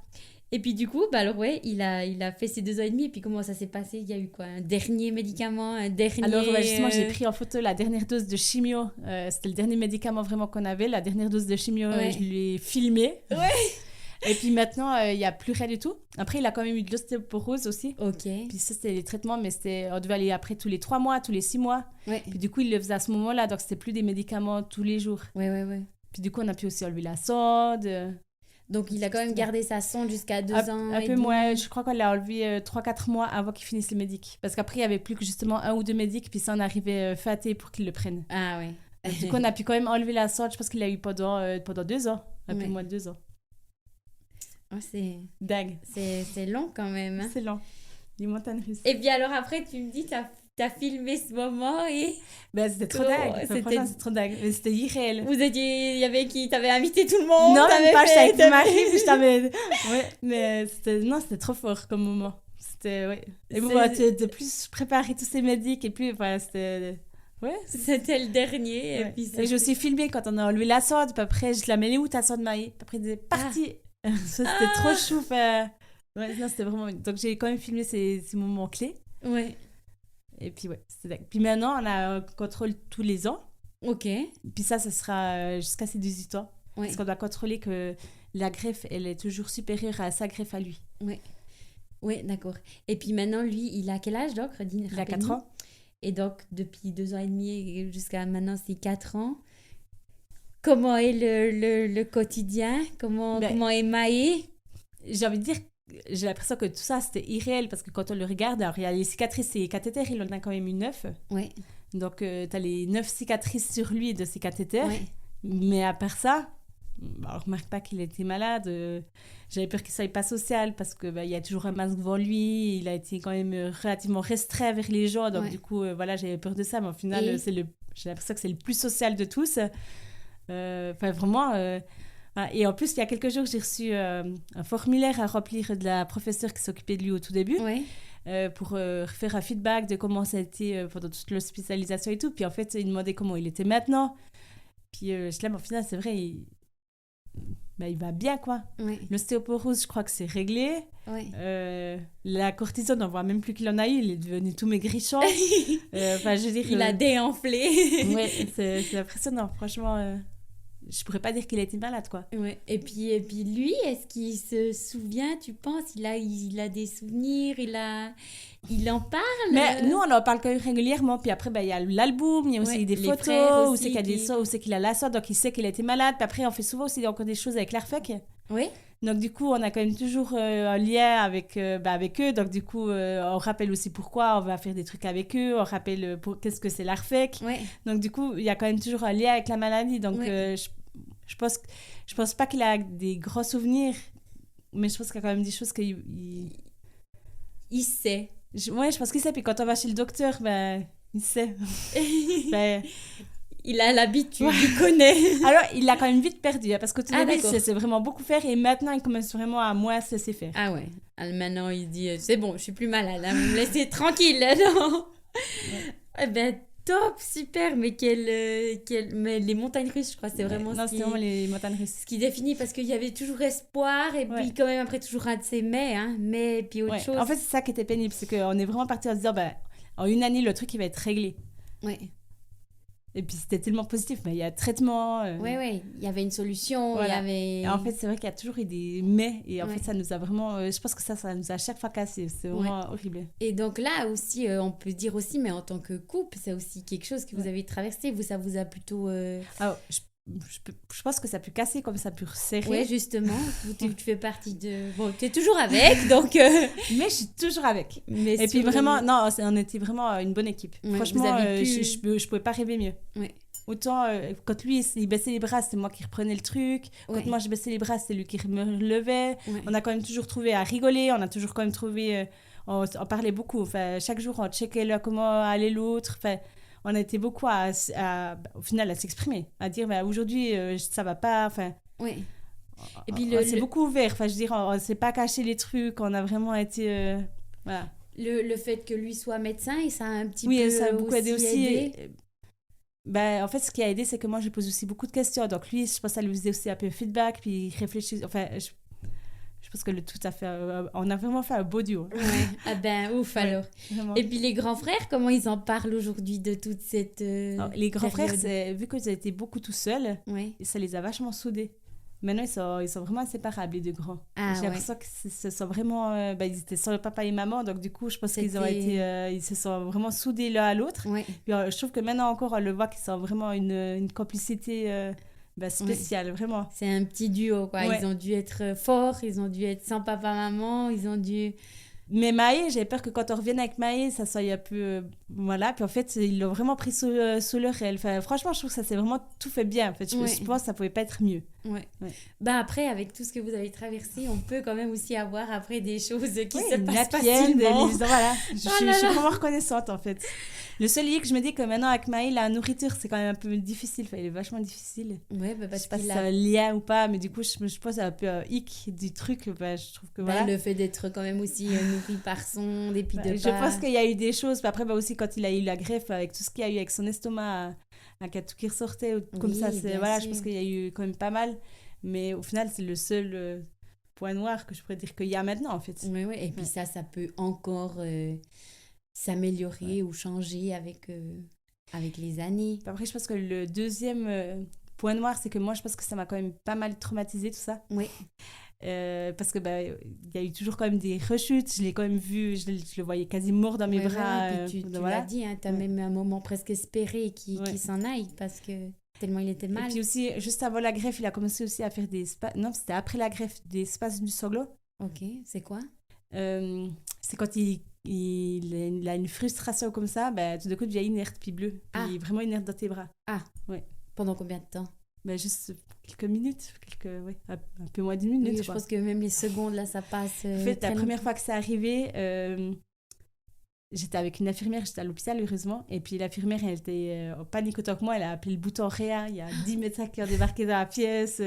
Et puis du coup, bah alors ouais, il a fait ses 2 ans et demi. Et puis comment ça s'est passé? Il y a eu quoi? Un dernier médicament? Alors justement, j'ai pris en photo la dernière dose de chimio. C'était le dernier médicament vraiment qu'on avait. La dernière dose de chimio, je lui ai filmé. Ouais. Et puis maintenant, il n'y a plus rien du tout. Après, il a quand même eu de l'ostéoporose aussi. Ok. Puis ça, c'était les traitements, mais on devait aller après tous les 3 mois, tous les 6 mois. Ouais. Puis du coup, il le faisait à ce moment-là. Donc, c'était plus des médicaments tous les jours. Ouais. Puis du coup, on a pu aussi enlever la sonde. Donc, il a quand même gardé sa sonde jusqu'à 2 ans. Un peu moins. Je crois qu'on l'a enlevé 3-4 mois avant qu'il finisse les médics. Parce qu'après, il n'y avait plus que justement 1 ou 2 médics. Puis ça, on arrivait faté pour qu'ils le prennent. Ah ouais. Du coup, on a pu quand même enlever la sonde. Je pense qu'il l'a eu pendant 2 ans. Un peu moins de 2 ans. Oh, c'est dingue. C'est long quand même. Hein. C'est long. Les montagnes russes. Et puis alors après, tu me dis, t'as filmé ce moment et... Ben, c'était trop dingue. Franchement, c'était trop dingue. Mais c'était irréel. Il y avait qui? T'avais invité tout le monde? Non, même pas. J'étais avec mon mari, puis je t'avais... Ouais, mais c'était trop fort comme moment. C'était, ouais. Et bon, de plus préparer tous ces médics et puis, enfin, c'était... Ouais. C'était le dernier. Ouais. Et puis j'ai aussi filmé quand on a enlevé la sonde. Puis après, je la mêlais où ta sonde, Maï? Puis après, il disait, parti. Ça, c'était trop chou. Ouais, non, c'était vraiment... Donc, j'ai quand même filmé ces moments clés. Ouais. Et puis, ouais, c'était dingue. Puis maintenant, on a un contrôle tous les ans. Ok. Puis ça sera jusqu'à ses 18 ans. Ouais. Parce qu'on doit contrôler que la greffe, elle est toujours supérieure à sa greffe à lui. Ouais. Ouais, d'accord. Et puis maintenant, lui, il a quel âge, donc, Redine? Il a 4 ans. Et donc, depuis 2 ans et demi jusqu'à maintenant, c'est 4 ans. Comment est le quotidien? Comment est Maë? J'ai envie de dire, j'ai l'impression que tout ça, c'était irréel parce que quand on le regarde, alors il y a les cicatrices et les cathéters, il en a quand même eu 9. Ouais. Donc, tu as les 9 cicatrices sur lui de ses cathéters. Ouais. Mais à part ça, on remarque pas qu'il était malade. J'avais peur qu'il soit pas social parce que il y a toujours un masque devant lui. Il a été quand même relativement restreint vers les gens. Donc, du coup, voilà, j'avais peur de ça. Mais au final, j'ai l'impression que c'est le plus social de tous. Enfin, vraiment... Et en plus, il y a quelques jours, j'ai reçu un formulaire à remplir de la professeure qui s'occupait de lui au tout début pour faire un feedback de comment ça a été pendant toute l'hospitalisation et tout. Puis en fait, il demandait comment il était maintenant. Puis je l'aime, au final, c'est vrai, il va bien, quoi. Ouais. L'ostéoporose, je crois que c'est réglé. Ouais. La cortisone, on ne voit même plus qu'il en a eu. Il est devenu tout maigrichon. Je veux dire, il a déenflé. Ouais, c'est impressionnant, franchement... Je pourrais pas dire qu'il a été malade, quoi. Ouais. Et puis lui, est-ce qu'il se souvient, tu penses? Il a des souvenirs, il en parle? Mais nous, on en parle quand même régulièrement. Puis après, il y a l'album, il y a aussi des photos, où c'est qu'il a la sorte, donc il sait qu'il a été malade. Puis après, on fait souvent aussi encore des choses avec l'ARFEC. Oui. Donc du coup, on a quand même toujours un lien avec eux. Donc du coup, on rappelle aussi pourquoi on va faire des trucs avec eux. On rappelle qu'est-ce que c'est l'ARFEC. Ouais. Donc du coup, il y a quand même toujours un lien avec la maladie. Donc je pense pas qu'il a des gros souvenirs, mais je pense qu'il y a quand même des choses qu'il... Il sait. Je pense qu'il sait. Puis quand on va chez le docteur, il sait. Il a l'habitude, il connaît. Alors, il l'a quand même vite perdu, parce qu'au tout début, il se laissait vraiment beaucoup faire, et maintenant, il commence vraiment à moins se laisser faire. Ah ouais. Alors, maintenant, il se dit, c'est bon, je suis plus malade, hein, vous me laissez tranquille, non? Eh ben, top, super, mais mais les montagnes russes, je crois, c'est vraiment c'est vraiment les montagnes russes. Ce qui définit, parce qu'il y avait toujours espoir, et puis quand même après toujours un de ces mais puis autre chose. En fait, c'est ça qui était pénible, c'est qu'on est vraiment parti en se disant, en une année, le truc, il va être réglé. Ouais. Et puis c'était tellement positif, mais il y a traitement. Oui, il y avait une solution, voilà. Il y avait... Et en fait, c'est vrai qu'il y a toujours eu des mais, et en fait, ça nous a vraiment... je pense que ça nous a à chaque fois cassé, c'est vraiment horrible. Et donc là aussi, on peut dire aussi, mais en tant que couple, c'est aussi quelque chose que vous avez traversé, ça vous a plutôt... Je pense que ça peut casser comme ça peut resserrer. Oui, justement, tu fais partie de... Bon, tu es toujours avec, donc... Mais je suis toujours avec. Et puis vraiment, on était vraiment une bonne équipe. Ouais, franchement, je pouvais pas rêver mieux. Ouais. Autant, quand lui, il baissait les bras, c'est moi qui reprenais le truc. Quand moi, je baissais les bras, c'est lui qui me relevait. Ouais. On a quand même toujours trouvé à rigoler. On a toujours quand même trouvé... on parlait beaucoup. Enfin, chaque jour, on checkait là, comment allait l'autre. Enfin, on a été beaucoup au final à s'exprimer, à dire aujourd'hui ça va pas, enfin. Oui. Et puis on s'est beaucoup ouvert, enfin je veux dire, on s'est pas caché les trucs, on a vraiment été, voilà. Le fait que lui soit médecin, et ça a un petit oui, peu ça a beaucoup aidé aussi. aidé. En fait, ce qui a aidé, c'est que moi, je pose aussi beaucoup de questions. Donc lui, je pense que ça lui faisait aussi un peu feedback, puis il réfléchit. Enfin, je pense que le tout a fait... on a vraiment fait un beau duo. Ouais. Ah ben, ouf alors. Vraiment. Et puis les grands frères, comment ils en parlent aujourd'hui de toute cette Alors, les grands période? frères, vu qu'ils étaient beaucoup tout seuls, Ouais. ça les a vachement soudés. Maintenant, ils sont vraiment inséparables, les deux grands. Ah, j'ai l'impression que ce sont vraiment... ils étaient sans le papa et maman, donc du coup, je pense qu'ils ont été... ils se sont vraiment soudés l'un à l'autre. Ouais. Puis, je trouve que maintenant encore, on le voit qu'ils sont vraiment une complicité spéciale, vraiment. C'est un petit duo, quoi. Ouais. Ils ont dû être forts, ils ont dû être sans papa-maman, ils ont dû... Mais Maë, j'avais peur que quand on revienne avec Maë, ça soit un peu... voilà, puis en fait, ils l'ont vraiment pris sous leur aile. Enfin, franchement, je trouve que ça s'est vraiment tout fait bien. En fait, je pense que ça pouvait pas être mieux. Ouais. Bah après, avec tout ce que vous avez traversé, on peut quand même aussi avoir après des choses qui se passent facilement. Voilà, je suis vraiment reconnaissante, en fait. Le seul hic, je me dis que maintenant, avec Maë, la nourriture, c'est quand même un peu difficile. Enfin, il est vachement difficile. Ouais, bah parce je sais pas si c'est un lien ou pas, mais du coup, je pense que c'est un peu un hic du truc. Je trouve que voilà. Le fait d'être quand même aussi nourri par son dépit de Je pense qu'il y a eu des choses. Puis après, aussi, quand il a eu la greffe, avec tout ce qu'il y a eu avec son estomac, tout qui ressortait, comme ça, voilà, je pense qu'il y a eu quand même pas mal. Mais au final, c'est le seul point noir que je pourrais dire qu'il y a maintenant, en fait. Oui, et puis ça peut encore s'améliorer ou changer avec les années. Après, je pense que le deuxième point noir, c'est que moi, je pense que ça m'a quand même pas mal traumatisé, tout ça. Oui. Parce que il y a eu toujours quand même des rechutes, je l'ai quand même vu, je le voyais quasi mort dans mes bras. Et puis tu l'as dit, hein, tu as même un moment presque espéré qu'il s'en aille parce que tellement il était mal. Et puis aussi, juste avant la greffe, il a commencé aussi à faire non, c'était après la greffe, des spasmes du sanglot. Ok, c'est quoi? C'est quand il a une frustration comme ça, tout d'un coup, il devient inerte, puis bleu, puis vraiment inerte dans tes bras. Ah, ouais. Pendant combien de temps? Juste quelques minutes, un peu moins d'une minute. Oui, je pense que même les secondes, là, ça passe. En fait, la première fois que c'est arrivé, j'étais avec une infirmière, j'étais à l'hôpital, heureusement. Et puis l'infirmière, elle était en panique autant que moi. Elle a appelé le bouton réa. Il y a 10 médecins qui ont débarqué dans la pièce.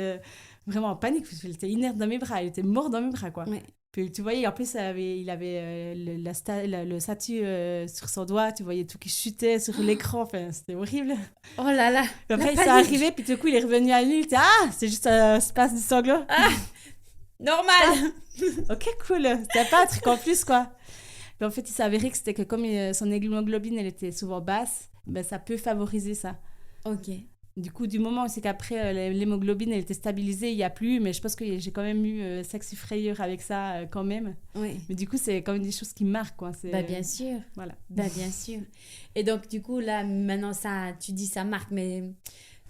Vraiment en panique, parce qu'elle était inerte dans mes bras. Elle était morte dans mes bras, quoi. Ouais. Puis tu voyais, en plus, il avait le statut sur son doigt. Tu voyais tout qui chutait sur l'écran. Enfin, c'était horrible. Oh là là. Puis après, il s'est arrivé, puis du coup, il est revenu à lui. Il était c'est juste un espace du sanglot. Normal. Ok, cool. C'était pas un truc en plus, quoi. Puis en fait, il s'est avéré que c'était que comme son hémoglobine, elle était souvent basse, ça peut favoriser ça. Ok. Du coup, du moment où c'est qu'après, l'hémoglobine, elle était stabilisée, il n'y a plus, mais je pense que j'ai quand même eu sexy frayeur avec ça quand même. Oui. Mais du coup, c'est quand même des choses qui marquent, quoi. Bien sûr. Voilà. Bien sûr. Et donc, du coup, là, maintenant, tu dis ça marque, mais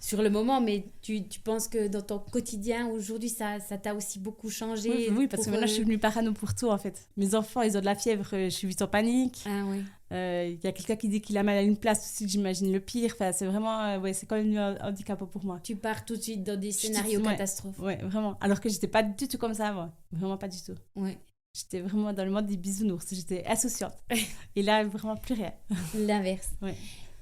sur le moment, mais tu penses que dans ton quotidien, aujourd'hui, ça t'a aussi beaucoup changé? Oui, parce que maintenant, je suis venue parano pour tout, en fait. Mes enfants, ils ont de la fièvre, je suis vite en panique. Ah oui. Il y a quelqu'un qui dit qu'il a mal à une place aussi, j'imagine le pire. Enfin, c'est vraiment, c'est quand même un handicap pour moi. Tu pars tout de suite dans des scénarios catastrophes. Ouais, vraiment. Alors que j'étais pas du tout comme ça avant. Vraiment pas du tout. Ouais. J'étais vraiment dans le monde des bisounours. J'étais insouciante. Et là, vraiment plus rien. L'inverse. Ouais.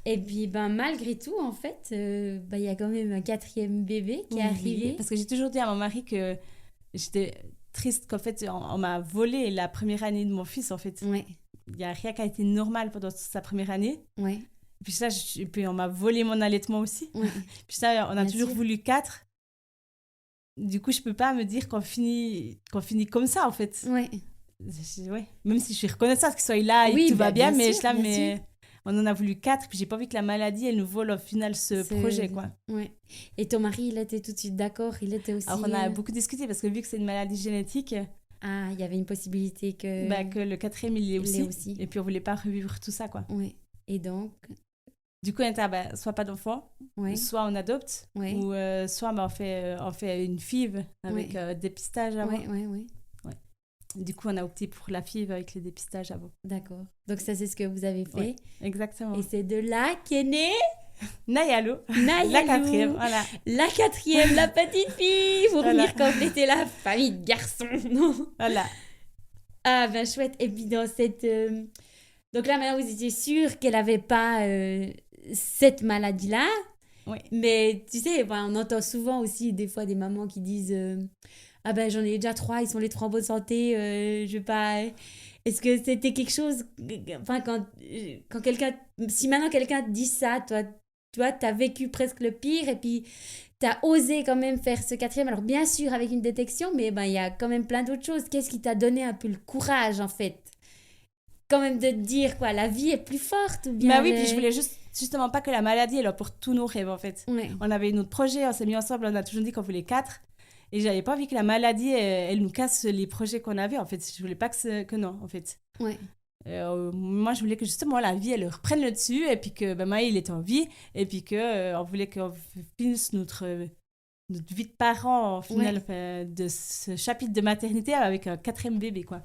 Et puis, malgré tout, en fait, il y a quand même un 4e bébé qui est arrivé. Parce que j'ai toujours dit à mon mari que j'étais triste qu'en fait, on m'a volé la première année de mon fils, en fait. Ouais. Il n'y a rien qui a été normal pendant sa première année. Ouais. Puis ça, puis on m'a volé mon allaitement aussi. Ouais. Puis ça, on a toujours voulu 4. Du coup, je ne peux pas me dire qu'on finit comme ça, en fait. Ouais. Même si je suis reconnaissante qu'il soit là et que tout va bien, mais on en a voulu 4. Puis j'ai pas envie que la maladie, elle nous vole au final ce projet, quoi. Ouais. Et ton mari, il était tout de suite d'accord? Il était aussi... Alors, on a beaucoup discuté parce que vu que c'est une maladie génétique... Ah, il y avait une possibilité que... que le 4e, il l'est aussi. Et puis, on voulait pas revivre tout ça, quoi. Oui. Et donc... Du coup, on était, soit pas d'enfant, soit on adopte, ou soit on fait une FIV avec dépistage avant. Oui. Du coup, on a opté pour la FIV avec le dépistage avant. D'accord. Donc, ça, c'est ce que vous avez fait. Oui, exactement. Et c'est de là qu'est née... Nayalo. La 4e, voilà. La 4e, la petite fille, pour venir compléter la famille de garçons. Non. Voilà. Ah, chouette. Et puis, dans cette... Donc là, maintenant, vous étiez sûre qu'elle n'avait pas cette maladie-là. Oui. Mais tu sais, on entend souvent aussi des fois des mamans qui disent ah ben j'en ai déjà 3, ils sont les 3 en bonne santé, je vais pas... Est-ce que c'était quelque chose... Enfin, quand quelqu'un... Si maintenant quelqu'un te dit ça, toi, tu vois, t'as vécu presque le pire et puis t'as osé quand même faire ce 4e. Alors bien sûr avec une détection, mais il y a quand même plein d'autres choses. Qu'est-ce qui t'a donné un peu le courage en fait? Quand même de te dire quoi, la vie est plus forte ou bien... Bah oui, puis je voulais justement pas que la maladie elle pour tous nos rêves en fait. Ouais. On avait notre projet, on s'est mis ensemble, on a toujours dit qu'on voulait 4. Et j'avais pas envie que la maladie elle nous casse les projets qu'on avait en fait. Je voulais pas que non en fait. Ouais. Moi je voulais que justement la vie elle reprenne le dessus et puis que Maï il était en vie et puis que on voulait qu'on finisse notre vie de parents au final de ce chapitre de maternité avec un 4e bébé quoi.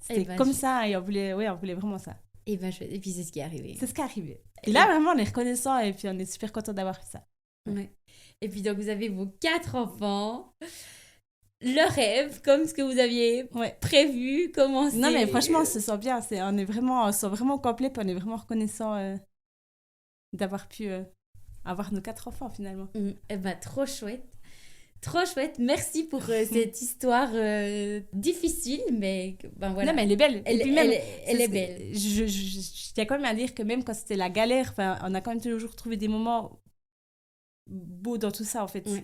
C'était comme ça et on voulait vraiment ça. Et puis c'est ce qui est arrivé. C'est ce qui est arrivé. Et là vraiment on est reconnaissant et puis on est super content d'avoir fait ça. Ouais. Et puis donc vous avez vos 4 enfants, le rêve comme ce que vous aviez prévu, commencé. Non mais franchement on se sent bien, on se sent vraiment complet, puis on est vraiment reconnaissant d'avoir pu avoir nos 4 enfants finalement. Eh ben trop chouette. Trop chouette, merci pour cette histoire difficile, mais voilà. Non, mais elle est belle. Elle est belle. Je tiens quand même à dire que même quand c'était la galère, on a quand même toujours trouvé des moments beaux dans tout ça, en fait. Ouais.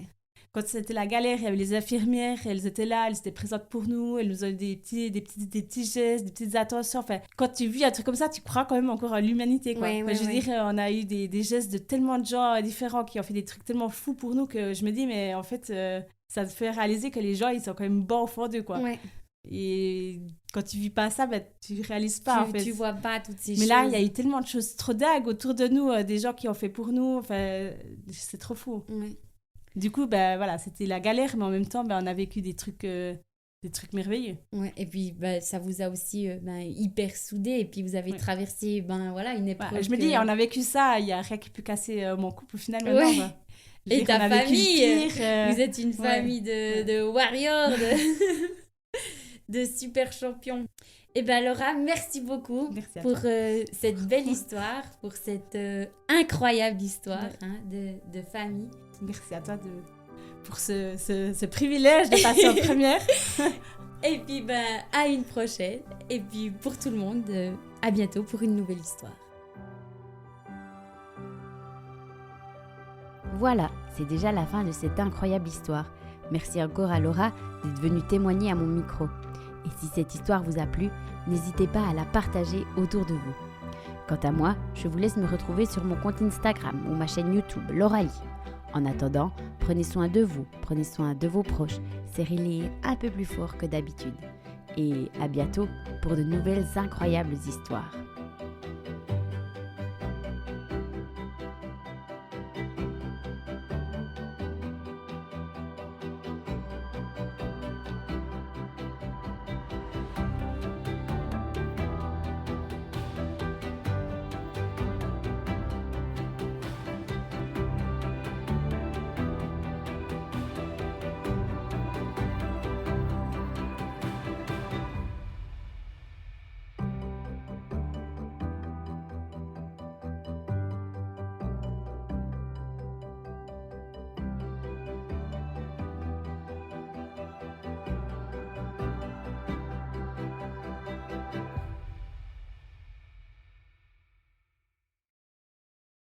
Quand c'était la galère, il y avait les infirmières, elles étaient là, elles étaient présentes pour nous, elles nous ont des petits gestes, des petites attentions. Enfin, quand tu vis un truc comme ça, tu crois quand même encore à l'humanité, quoi. Je veux dire, on a eu des gestes de tellement de gens différents qui ont fait des trucs tellement fous pour nous que je me dis, mais en fait, ça te fait réaliser que les gens, ils sont quand même bons au fond d'eux, quoi. Ouais. Et quand tu vis pas ça, tu réalises pas, en fait. Tu vois pas toutes ces choses. Mais là, il y a eu tellement de choses trop dingues autour de nous, des gens qui ont fait pour nous. Enfin, c'est trop fou. Ouais. Du coup, voilà, c'était la galère, mais en même temps, on a vécu des trucs merveilleux. Ouais, et puis, ça vous a aussi hyper soudés. Et puis, vous avez traversé voilà, une épreuve. Je me dis, on a vécu ça, il n'y a rien qui peut casser mon couple, finalement. Ouais. Et ta famille, vous êtes une famille de warriors, de super champions. Et Laura, merci beaucoup pour cette belle histoire, pour cette incroyable histoire de famille. Merci à toi pour ce privilège de passer en première. Et puis à une prochaine. Et puis pour tout le monde, à bientôt pour une nouvelle histoire. Voilà, c'est déjà la fin de cette incroyable histoire. Merci encore à Laura d'être venue témoigner à mon micro. Et si cette histoire vous a plu, n'hésitez pas à la partager autour de vous. Quant à moi, je vous laisse me retrouver sur mon compte Instagram ou ma chaîne YouTube, L'Oralie. En attendant, prenez soin de vous, prenez soin de vos proches, serrez-les un peu plus fort que d'habitude. Et à bientôt pour de nouvelles incroyables histoires.